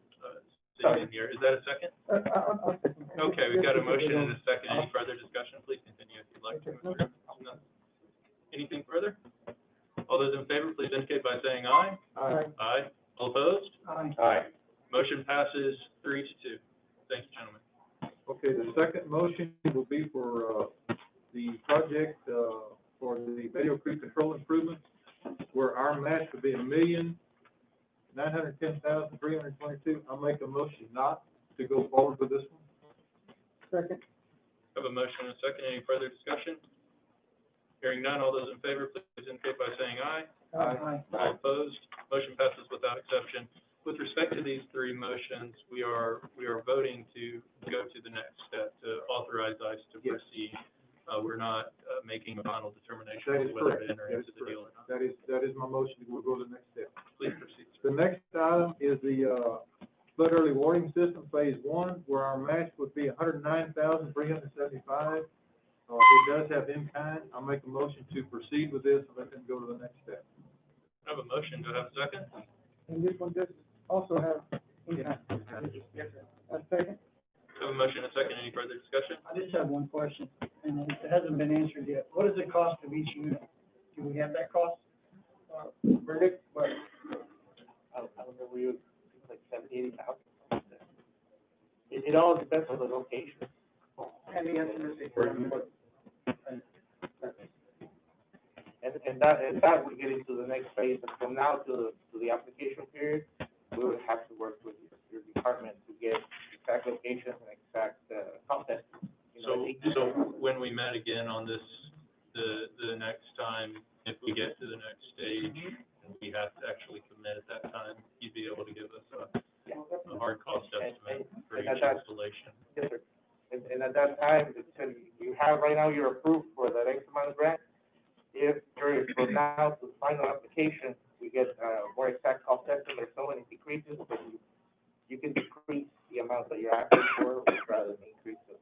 sitting in here. Is that a second?
I'll second.
Okay, we've got a motion and a second. Any further discussion? Please continue if you'd like to. No. Anything further? All those in favor, please indicate by saying aye.
Aye.
Aye. All opposed?
Aye.
Aye.
Motion passes 3-2. Thank you, gentlemen.
Okay, the second motion will be for, the project, for the Beeville Creek Control Improvements, where our match would be $1,910,322. I'll make a motion not to go forward with this one.
Second.
Have a motion and a second. Any further discussion? Hearing none, all those in favor, please indicate by saying aye.
Aye.
All opposed? Motion passes without exception. With respect to these 3 motions, we are voting to go to the next step, to authorize ICE to
Yes.
proceed. We're not making a final determination
That
as
is
to whether
correct.
to enter
That is
into the deal or not.
That is my motion, we'll go to the next step.
Please proceed.
The next item is the, flood early warning system, phase 1, where our match would be $109,375. It does have in-kind. I'll make a motion to proceed with this and let them go to the next step.
I have a motion. Do I have a second?
And this one does also have in-kind. A second.
I have a motion and a second. Any further discussion?
I just have one question, and it hasn't been answered yet. What is the cost of each unit? Do we have that cost?
Verdict, but
I don't know, we would, like 70,000, 80,000. It all depends on the location.
and the estimate is.
And And that would get into the next phase, and from now to the application period, we would have to work with your department to get exact locations and exact, content. You know,
So when we met again on this, the next time, if we get to the next stage, and we have to actually commit at that time, you'd be able to give us a hard cost estimate for
and
each
that's-
installation.
Yes, sir. And at that time, so you have, right now, you're approved for that X amount of grant. If from now to the final application, we get, more exact cost estimate, so many decreases, then you can decrease the amount that you're asking for rather than increase it.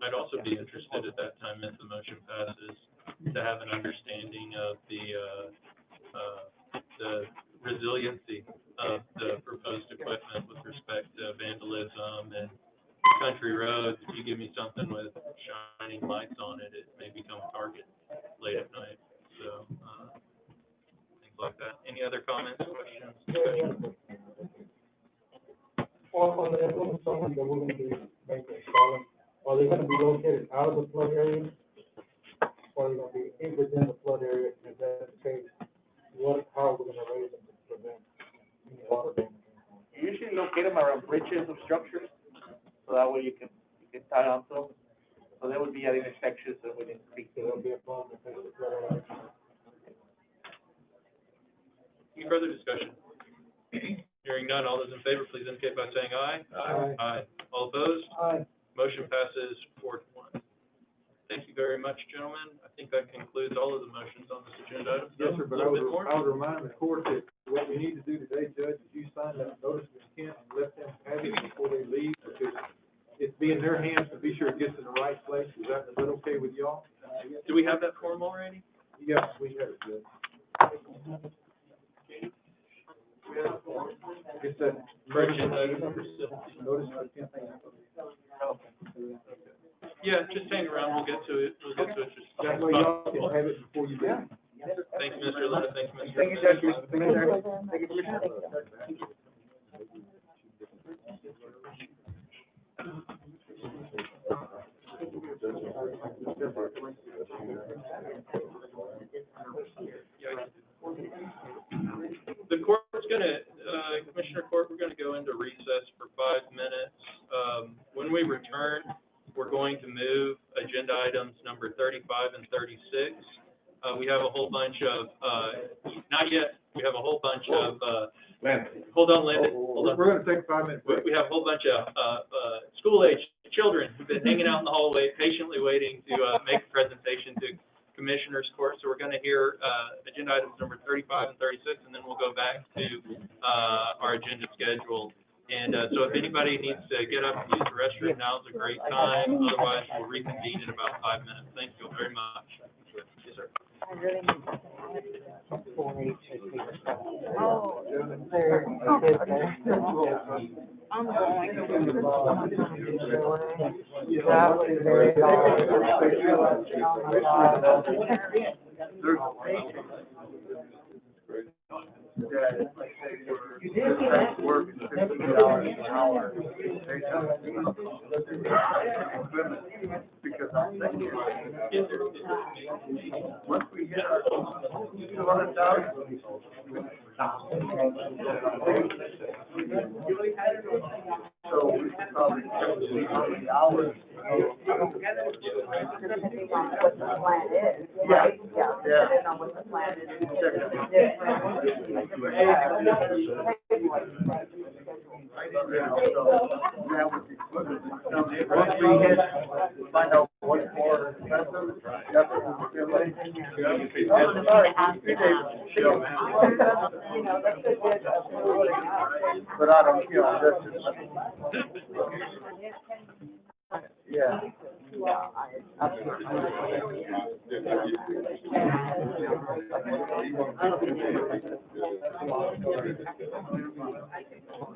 I'd also be interested at that time, if the motion passes, to have an understanding of the resiliency of the proposed equipment with respect to vandalism and country roads. If you give me something with shining lights on it, it may become a target late at night. So, things like that. Any other comments, questions, discussion?
On the implement zones that we're gonna be making, installing, are they gonna be located out of the flood area? Or are they gonna be within the flood area? If that's the case, how are we gonna raise them to prevent any water damage?
You usually locate them around bridges of structures, so that way you can tie onto them. So there would be at intersections that would increase.
So there'll be a problem if there's a flood area.
Any further discussion? Hearing none, all those in favor, please indicate by saying aye.
Aye.
Aye. All opposed?
Aye.
Motion passes 4-1. Thank you very much, gentlemen. I think that concludes all of the motions on this agenda item.
Yes, sir, but
A little bit more?
I would remind the court that what we need to do today, Judge, is you sign that notice of intent and let them have it before they leave, because it's be in their hands to be sure it gets in the right place. Is that okay with y'all?
Do we have that form already?
Yes, we have it, Judge. It's that
Agenda item number 6.
notice of intent.
Yeah, just hang around, we'll get to it, just.
That way y'all can have it before you leave.
Thank you, Mr. Luna, thank you, Mr.
Thank you, Judge. Thank you, Commissioner.
The court's gonna, Commissioner Court, we're gonna go into recess for 5 minutes. When we return, we're going to move agenda items number 35 and 36. We have a whole bunch of, not yet, we have a whole bunch of, hold on, Landon, hold on.
We're gonna take a 5-minute break.
We have a whole bunch of, school-age children who've been hanging out in the hallway, patiently waiting to, make a presentation to Commissioners Court. So we're gonna hear, agenda items number 35 and 36, and then we'll go back to, our agenda schedule. And, so if anybody needs to get up and use the restroom, now's a great time. Otherwise, we'll reconvene in about 5 minutes. Thank you very much. Yes, sir.
I really need to. Oh, I'm going to. That was very hard. Oh, my God.
Work is $50 an hour. Because I'm thinking, once we hit our 200,000. So we should probably take $300 hours.
Depending on what the plan is,
Yeah.
right?
Yeah.
Depending on what the plan is.
Once we hit, find out what's more expensive, that's what we're doing. But I don't, yeah.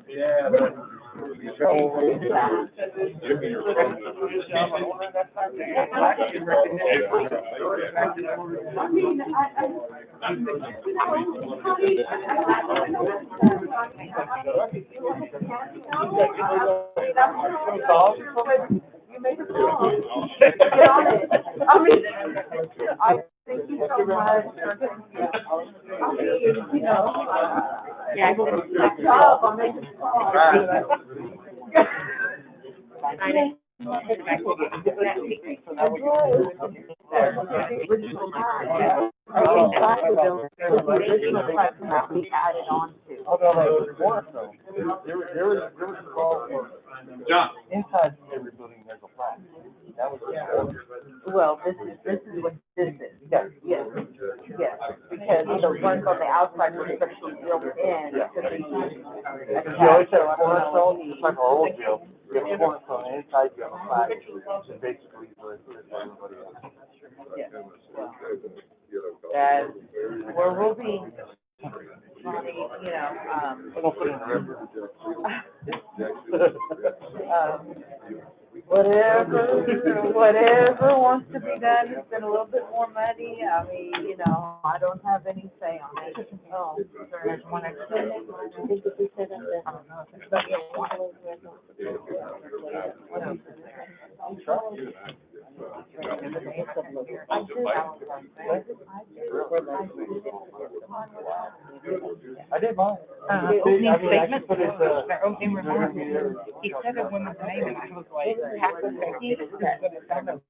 Yeah, but.
you made it wrong. Get on it. I mean, I thank you so much for getting, I mean, you know, yeah, I'll make it
John?
Inside every building there's a plaque. That was.
Well, this is what this is. Yes, yes, because the ones on the outside were especially built in to be.
You always have a cornerstone, it's like a whole deal. You have a cornerstone, and inside you have a plaque, which is basically for everybody else.
That, where we'll be, you know,
I'm gonna put it in the record.
whatever wants to be done, it's been a little bit more money, I mean, you know, I don't have any say on it. Oh, there's one extra. I think if we said that, I don't know. But yeah, one of
I did mine.
Opening statement, their opening remarks, he said a woman's name, and I was like, half of the people that would have done it.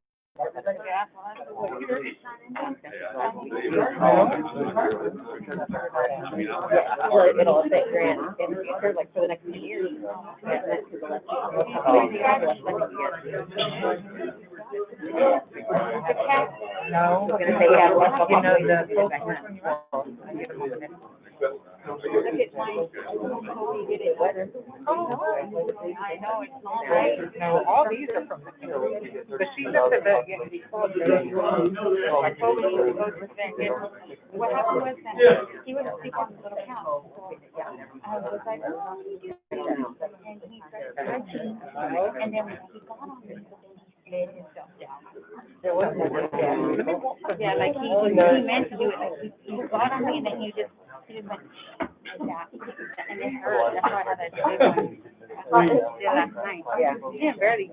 Well, it'll affect grants in the future, like for the next 10 years.
No,
We're gonna say, yeah, well,
you know, the folks I get them on the next one.
I know, it's not right.
No, all these are from the field, but she just said that, yeah, he called her. I told her she goes with them, and what happened was that he was asleep on the little couch. I was like, oh, he did that. And he started stretching, and then he got on me, laid himself down.
There was no way down.
Yeah, like he meant to do it, like he got on me and then he just went like that, and it hurt, that's why I had that big one. Last night.
Yeah.
He didn't barely,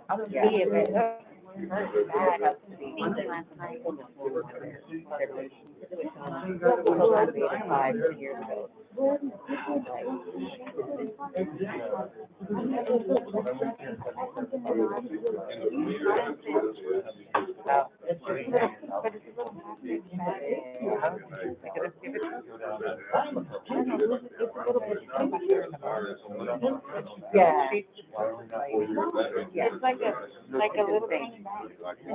I was see it, but it hurt bad, thinking last night.
It's
But it's a little plastic bag.
Yeah.
Yeah, it's like a little tiny bag. It's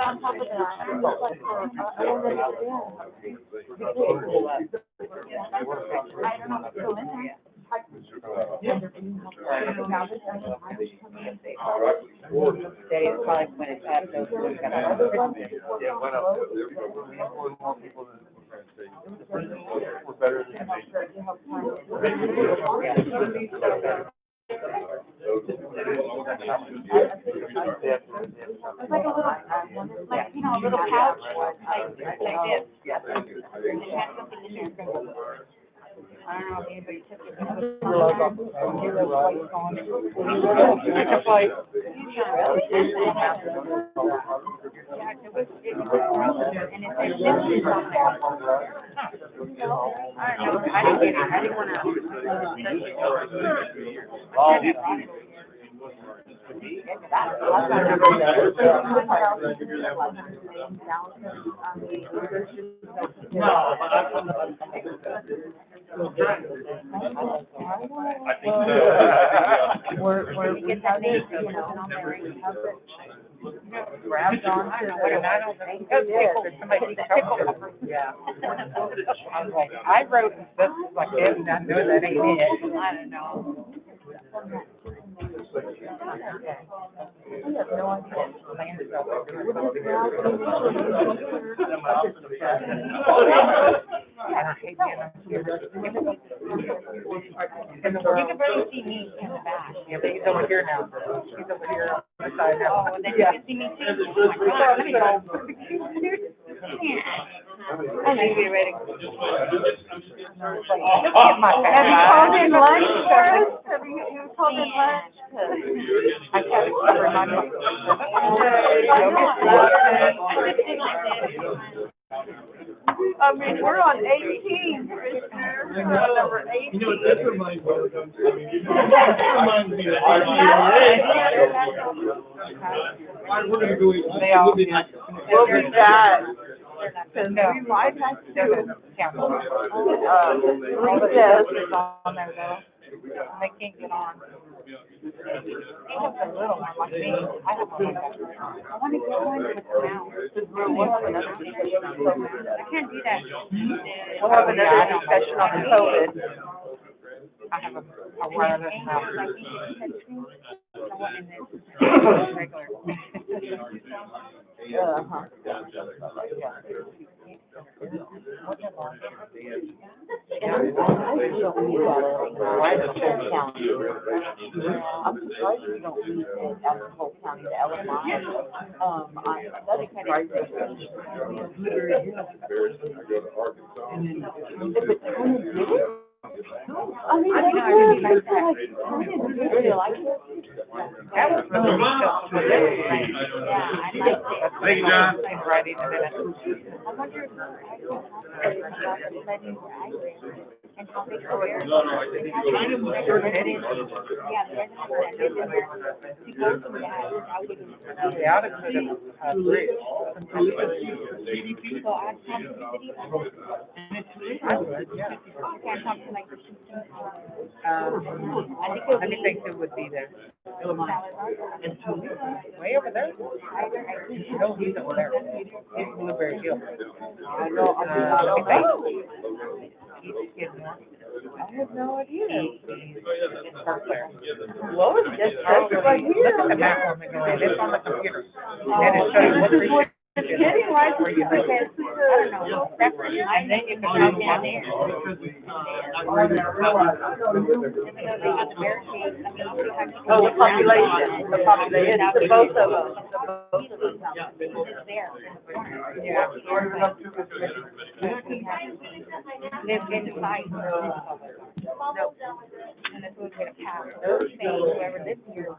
on top of the, I don't know, like for, I don't know if it's still in there.
Daddy, it's probably when it's at those, we're
better than
It's like a little, like, you know, a little pouch, like this. It has something in there. I don't know if anybody took it. It's like, and it's like, this on there. I don't know, I didn't get it, I didn't wanna.
we have these, you know, on there, and have it grabbed onto the.
I don't know, because somebody yeah. I was like, I wrote stuff like this, and I know that ain't it. I don't know.
We have no idea.
Land is all over. You can barely see me in the back.
Yeah, but he's over here now. He's over here on the side now.
Oh, then you can see me too. Oh my God, let me go. I need to be ready. Have you called in lunch for us?
you told him lunch? I can't remind myself. I mean, we're on 18, Commissioner, we're on number 18.
You know, this reminds me of, this reminds me of. We're gonna go eat.
They all, we'll be back. Cause we might have to, recess.
On there though. They can't get on. Even the little one like me, I have one like that. I wanna get one with the mouse. I can't do that.
We'll have another discussion on COVID.
I have a wireless mouse. Like you can touch screen. I want in this regular.
Uh-huh. I'm surprised we don't need it out of the whole county, the LMI. That's surprising. If it's kind of good, I mean, that's good, like, really like it.
That was really cool. Yeah, I like it.
Thank you, John.
I'm writing it in. I wonder if I could talk about letting where I live and how they career.
No, I think you go.
Yeah, the resident that lives in there, to go to that, I wouldn't.
They ought to put a bridge.
So I'd have to be
I would, yeah.
okay, I'd talk to like the
Let me think who would be there. Way over there? No, he's over there. He's Blueberry Hill.
I know,
I have no idea. It's Parkland.
Lois just says right
Look
here.
at the map on the go ahead. It's on the computer. And it shows what region.
It's getting right
Where you live.
I don't know, that's what
And then you can
go
go
down
down
there.
there.
Oh, the population, the both of them.
Yeah.
Live inside. No. And if we get a pass, whoever lives here.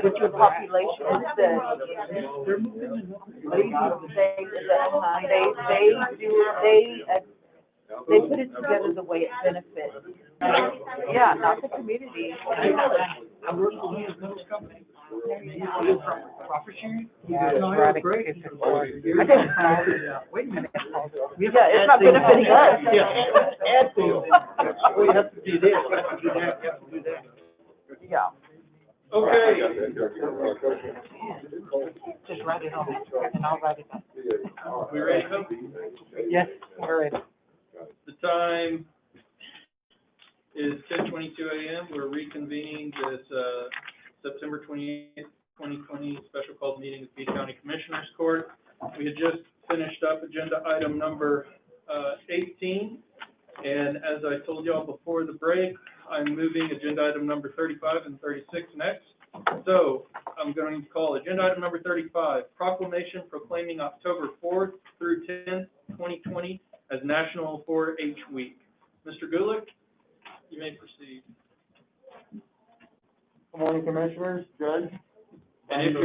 But your population is they put it together the way it benefits. Yeah, not the community.
I work for one of those companies. Profit sharing?
Yeah,
No,
it's
it was
right.
great.
It's a board.
I think, wait a minute.
Yeah, it's not benefiting us.
Yeah, ad sales. Well, you have to do this, you have to do that, you have to do that.
Yeah.
Okay.
Just write it on, and I'll write it down.
We ready to go?
Yes, we're ready.
The time is 10:22 a.m. We're reconvening this, September 28th, 2020 special called meeting of Beeville County Commissioners Court. We had just finished up agenda item number, 18. And as I told y'all before the break, I'm moving agenda item number 35 and 36 next. So I'm going to call agenda item number 35, proclamation proclaiming October 4th through 10th, 2020 as National 4-H Week. Mr. Gulick, you may proceed.
Good morning, Commissioners, Judge.
And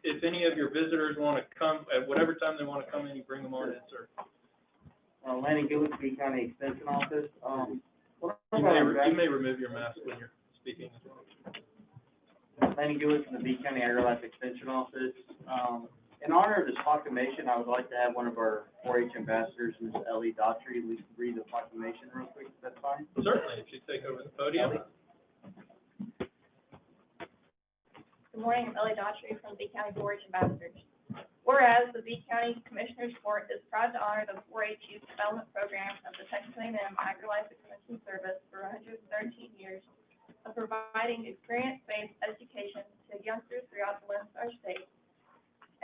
if any of your visitors want to come, at whatever time they want to come in, you bring them on in, sir.
Lanny Gillis, Beeville County Extension Office.
You may remove your mask when you're speaking as well.
Lanny Gillis from the Beeville County AgriLife Extension Office. In honor of this proclamation, I would like to have one of our 4-H ambassadors, Ms. Ellie Daughtry, read the proclamation real quick, if that's fine.
Certainly, if you take over the podium.
Good morning, I'm Ellie Daughtry from Beeville County 4-H Ambassadors. Whereas the Beeville County Commissioners Court is proud to honor the 4-H Youth Development Program of the Texas A&M AgriLife Extension Service for 113 years of providing experience-based education to youngsters throughout the Lone Star State.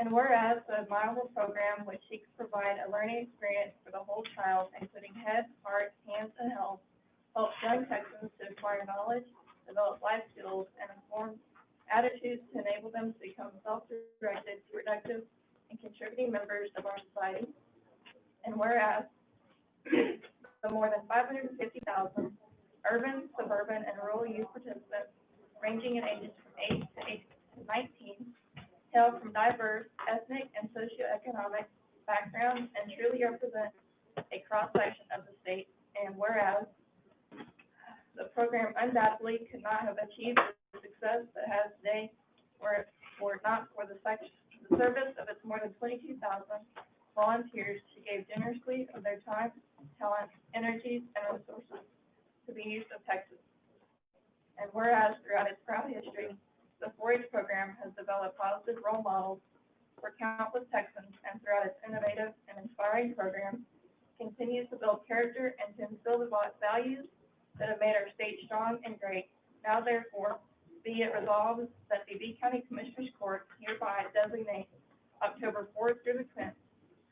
And whereas the admirable program, which seeks to provide a learning experience for the whole child, including head, heart, hands, and health, helps young Texans to acquire knowledge, develop life skills, and inform attitudes to enable them to become self-directed, productive, and contributing members of our society. And whereas the more than 550,000 urban, suburban, and rural youth participants ranging in ages from 8 to 19, hail from diverse ethnic and socioeconomic backgrounds and truly represent a cross-section of the state. And whereas the program undoubtedly could not have achieved the success that it has today were it not for the service of its more than 22,000 volunteers who gave generously of their time, talent, energies, and resources to the youth of Texas. And whereas throughout its proud history, the 4-H program has developed positive role models for countless Texans, and throughout its innovative and inspiring program, continues to build character and to instill the values that have made our state strong and great. Now therefore, be it resolved that the B County Commissioners Court hereby designates October 4th through the 10th,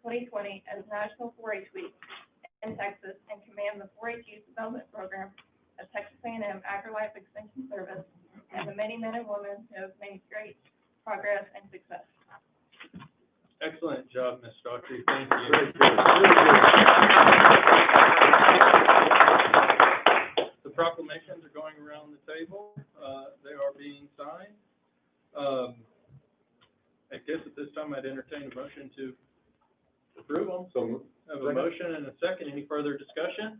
2020 as National 4-H Week in Texas, and command the 4-H Youth Development Program of Texas A&M AgriLife Extension Service and the many men and women who have made great progress and success.
Excellent job, Ms. Daughtry. Thank you. The proclamations are going around the table. They are being signed. I guess at this time I'd entertain a motion to approve them.
So,
I have a motion and a second. Any further discussion?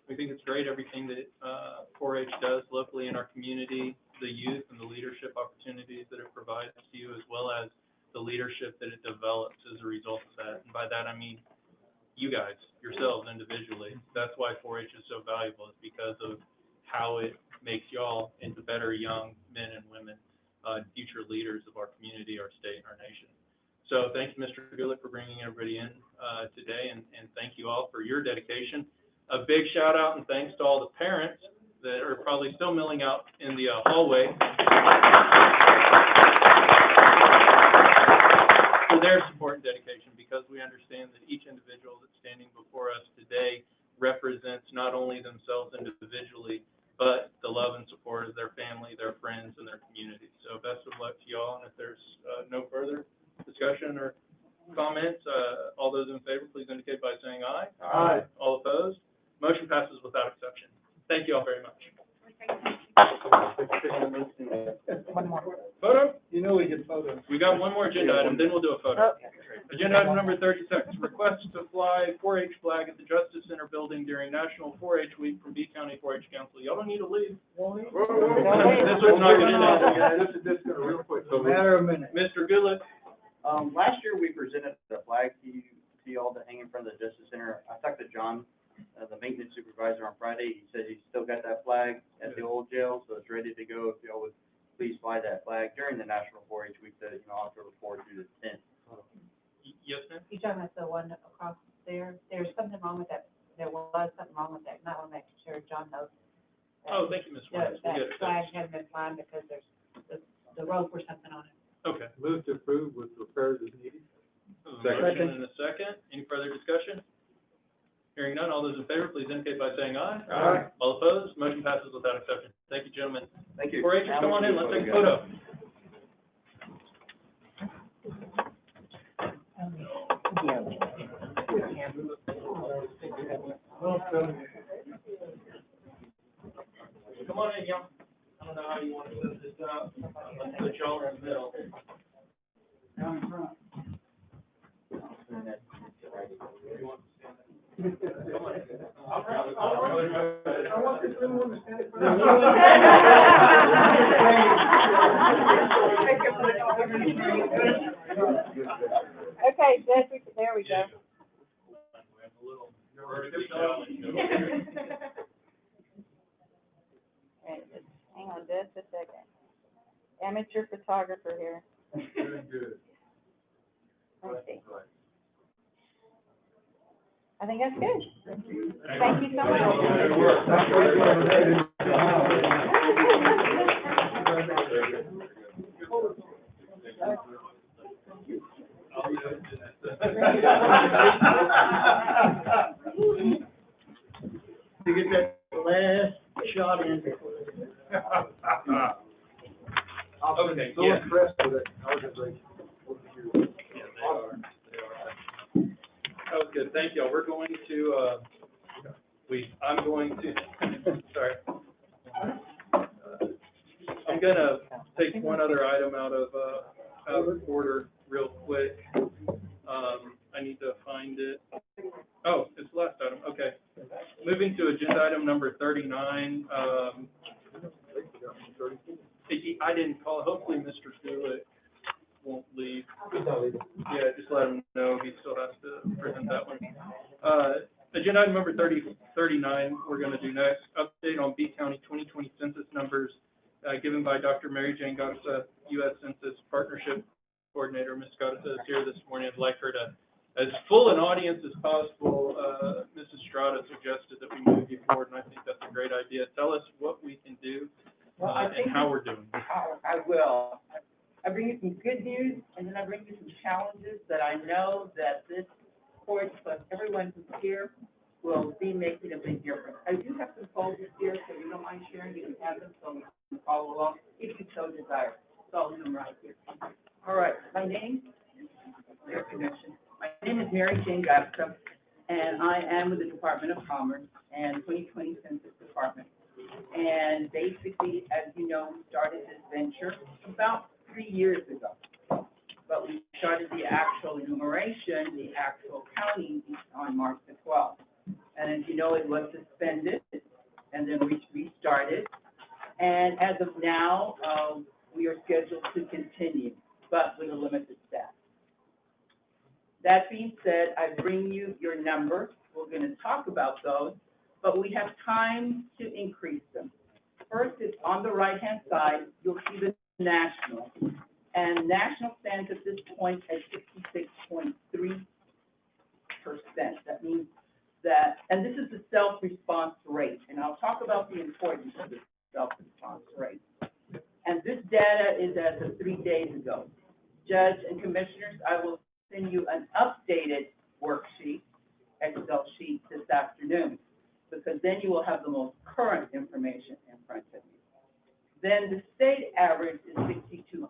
We think it's great, everything that 4-H does locally in our community, the youth and the leadership opportunities that it provides to you, as well as the leadership that it develops as a result of that. And by that, I mean you guys, yourselves individually. That's why 4-H is so valuable, is because of how it makes y'all into better young men and women, future leaders of our community, our state, and our nation. So thank you, Mr. Gulick, for bringing everybody in today, and thank you all for your dedication. A big shout out and thanks to all the parents that are probably still milling out in the hallway for their support and dedication, because we understand that each individual that's standing before us today represents not only themselves individually, but the love and support of their family, their friends, and their community. So best of luck to y'all, and if there's no further discussion or comments, all those in favor, please indicate by saying aye.
Aye.
All opposed? Motion passes without exception. Thank you all very much.
One more.
Photo?
You know we get photos.
We got one more agenda item, then we'll do a photo. Agenda item number 36, request to fly 4-H flag at the Justice Center building during National 4-H Week from B County 4-H Council. Y'all don't need to leave. This was not gonna end.
This is gonna real quick. So,
Matter of a minute.
Mr. Gulick,
Last year, we presented the flag to y'all to hang in front of the Justice Center. I talked to John, the maintenance supervisor, on Friday. He said he's still got that flag at the old jail, so it's ready to go. If y'all would please fly that flag during the National 4-H Week, October 4th through the 10th.
yes, ma'am?
You talking about the one across there? There's something wrong with that. There was something wrong with that. And I want to make sure John knows. that
Oh, thank you, Ms. Williams. We'll get
That
it
flag
fixed.
hadn't been flying because there's the rope or something on it.
Okay.
move to approve with repairs as needed.
Motion and a second. Any further discussion? Hearing none, all those in favor, please indicate by saying aye.
Aye.
All opposed? Motion passes without exception. Thank you, gentlemen.
Thank you.
4-Hers, come on in, let's take a photo. Come on in, y'all. I don't know how you want to set this up. Let's put y'all in the middle.
Down in front.
I want this little one to stand in front
Okay, there we go. Hang on just a second. Amateur photographer here.
Doing good.
Okay. I think that's good. Thank you so
Good
much.
work.
To get that last shot in.
Okay,
So
yeah.
impressed with it. Organization.
Yeah, they are. They are. That was good. Thank y'all. We're going to, I'm going to, sorry. I'm gonna take one other item out of order real quick. I need to find it. Oh, it's the last item, okay. Moving to agenda item number 39, I didn't call, hopefully Mr. Stewart won't leave. Yeah, just let him know, he still has to present that one. Agenda item number 39, we're gonna do next, update on B County 2020 census numbers, given by Dr. Mary Jane Gaudesa, U.S. Census Partnership Coordinator. Ms. Gaudesa is here this morning. I'd like her to, as full an audience as possible, Mrs. Strada suggested that we move you forward, and I think that's a great idea. Tell us what we can do, and how we're doing.
I will. I bring you some good news, and then I bring you some challenges that I know that this court, plus everyone who's here, will be making a big difference. I do have some folders here, so if you don't mind sharing, you can have them, so you can follow along, if you so desire. So I'll leave them right here. All right, my name, their connection. My name is Mary Jane Gaudesa, and I am with the Department of Commerce and 2020 Census Department. And basically, as you know, we started this venture about 3 years ago. But we started the actual enumeration, the actual counting on March the 12th. And as you know, it was suspended, and then we restarted. And as of now, we are scheduled to continue, but with a limited staff. That being said, I bring you your numbers. We're going to talk about those, but we have time to increase them. First, it's on the right-hand side, you'll see the national. And national stands at this point at 66.3%. That means that, and this is the self-response rate, and I'll talk about the importance of the self-response rate. And this data is as of 3 days ago. Judge and commissioners, I will send you an updated worksheet, Excel sheet this afternoon, because then you will have the most current information in front of you. Then the state average is 62%.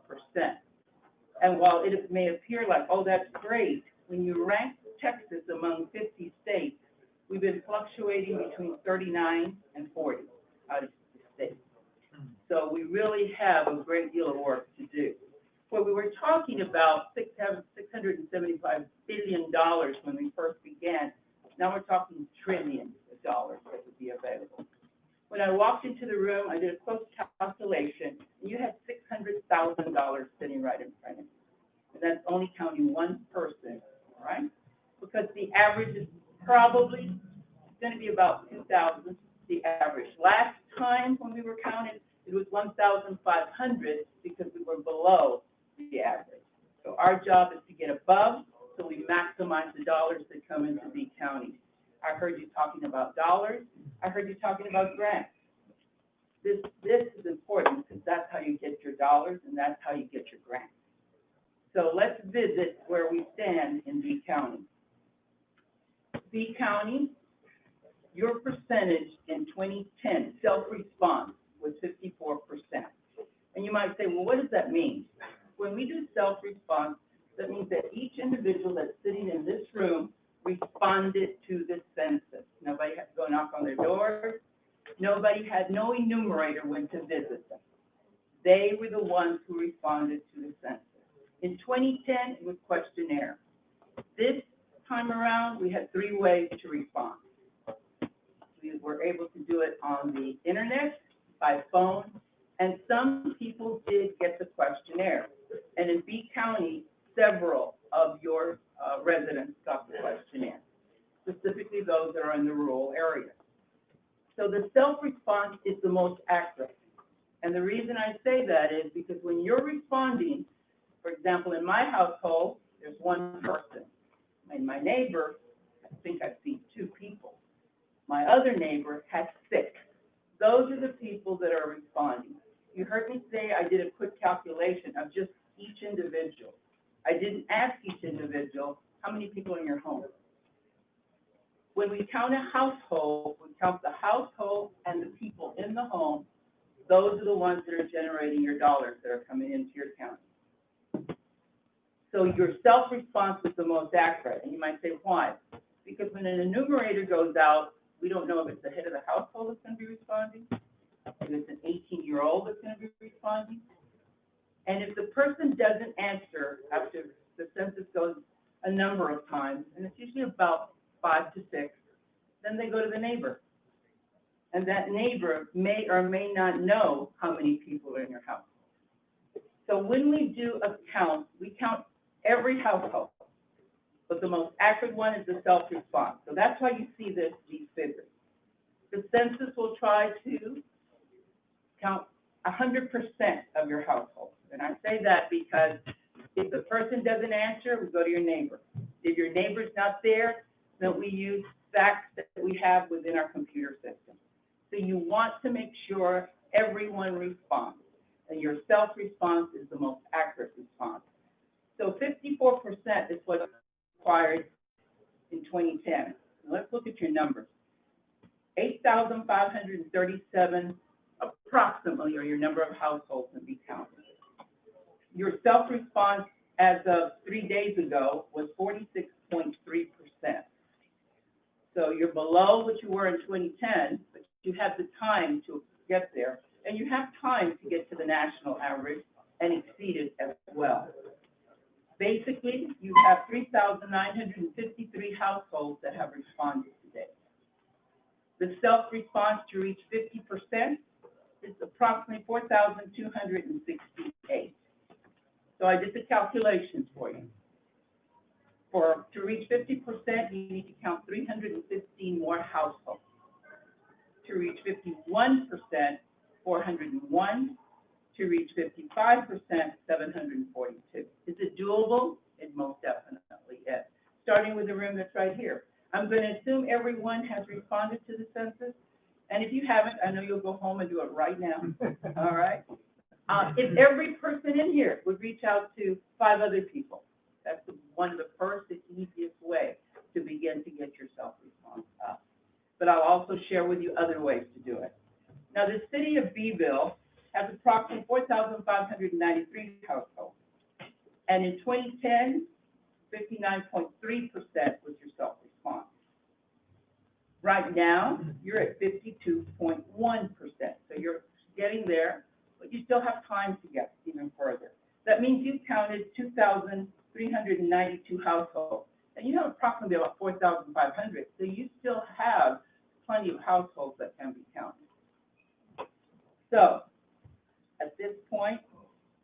And while it may appear like, oh, that's great, when you rank Texas among 50 states, we've been fluctuating between 39 and 40 out of the states. So we really have a great deal of work to do. When we were talking about $675 billion when we first began, now we're talking trillions of dollars that would be available. When I walked into the room, I did a close calculation, and you had $600,000 sitting right in front of you. And that's only counting one person, all right? Because the average is probably going to be about 2,000, the average. Last time when we were counting, it was 1,500 because we were below the average. So our job is to get above, so we maximize the dollars that come into the county. I heard you talking about dollars. I heard you talking about grants. This is important because that's how you get your dollars and that's how you get your grants. So let's visit where we stand in B County. B County, your percentage in 2010, self-response, was 54%. And you might say, well, what does that mean? When we do self-response, that means that each individual that's sitting in this room responded to the census. Nobody had to go knock on their doors. Nobody had, no enumerator went to visit them. They were the ones who responded to the census. In 2010, it was questionnaire. This time around, we had 3 ways to respond. We were able to do it on the internet, by phone, and some people did get the questionnaire. And in B County, several of your residents got the questionnaire, specifically those that are in the rural areas. So the self-response is the most accurate. And the reason I say that is because when you're responding, for example, in my household, there's one person. And my neighbor, I think I've seen 2 people. My other neighbor has 6. Those are the people that are responding. You heard me say I did a quick calculation of just each individual. I didn't ask each individual, how many people are in your home? When we count a household, we count the household and the people in the home. Those are the ones that are generating your dollars that are coming into your county. So your self-response is the most accurate. And you might say, why? Because when an enumerator goes out, We don't know if it's the head of the household that's gonna be responding, if it's an 18-year-old that's gonna be responding. And if the person doesn't answer after the census goes a number of times, and it's usually about 5 to 6, then they go to the neighbor. And that neighbor may or may not know how many people are in your house. So when we do a count, we count every household, but the most accurate one is the self-response. So that's why you see these figures. The census will try to count 100% of your household. And I say that because if the person doesn't answer, we go to your neighbor. If your neighbor's not there, then we use facts that we have within our computer system. So you want to make sure everyone responds, and your self-response is the most accurate response. So 54% is what's required in 2010. Let's look at your numbers. 8,537 approximately are your number of households in B County. Your self-response as of 3 days ago was 46.3%. So you're below what you were in 2010, but you have the time to get there, and you have time to get to the national average and exceed it as well. Basically, you have 3,953 households that have responded today. The self-response to reach 50% is approximately 4,268. So I did the calculations for you. To reach 50%, you need to count 315 more households. To reach 51%, 401. To reach 55%, 742. Is it doable? It most definitely is. Starting with the room that's right here. I'm going to assume everyone has responded to the census. And if you haven't, I know you'll go home and do it right now. All right? If every person in here would reach out to 5 other people, that's one of the first and easiest way to begin to get your self-response up. But I'll also share with you other ways to do it. Now, the city of Beeville has approximately 4,593 households. And in 2010, 59.3% was your self-response. Right now, you're at 52.1%. So you're getting there, but you still have time to get even further. That means you counted 2,392 households, and you have approximately about 4,500. So you still have plenty of households that can be counted. So at this point,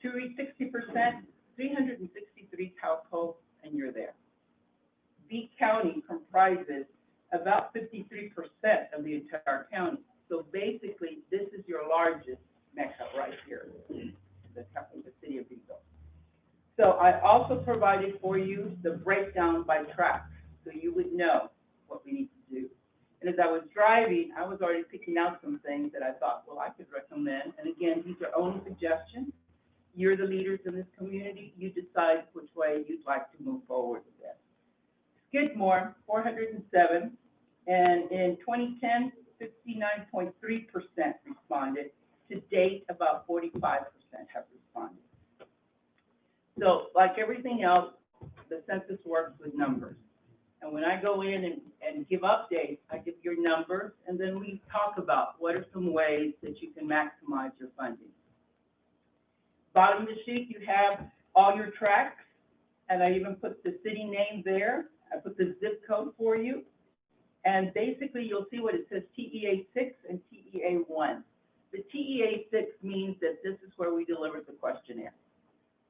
to reach 60%, 363 households, and you're there. B County comprises about 53% of the entire county. So basically, this is your largest mecca right here, the city of Beeville. So I also provided for you the breakdown by track, so you would know what we need to do. And as I was driving, I was already picking out some things that I thought, well, I could recommend. And again, these are only suggestions. You're the leaders in this community. You decide which way you'd like to move forward with this. Skidmore, 407, and in 2010, 59.3% responded. To date, about 45% have responded. So like everything else, the census works with numbers. And when I go in and give updates, I give your numbers, and then we talk about what are some ways that you can maximize your funding. Bottom of the sheet, you have all your tracks, and I even put the city name there. I put the zip code for you. And basically, you'll see what it says, TEA 6 and TEA 1. The TEA 6 means that this is where we deliver the questionnaire.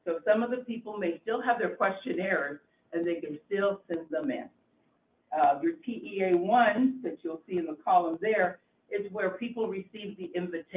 So some of the people may still have their questionnaires, and they can still send them in. Your TEA 1, that you'll see in the column there, is where people receive the invitation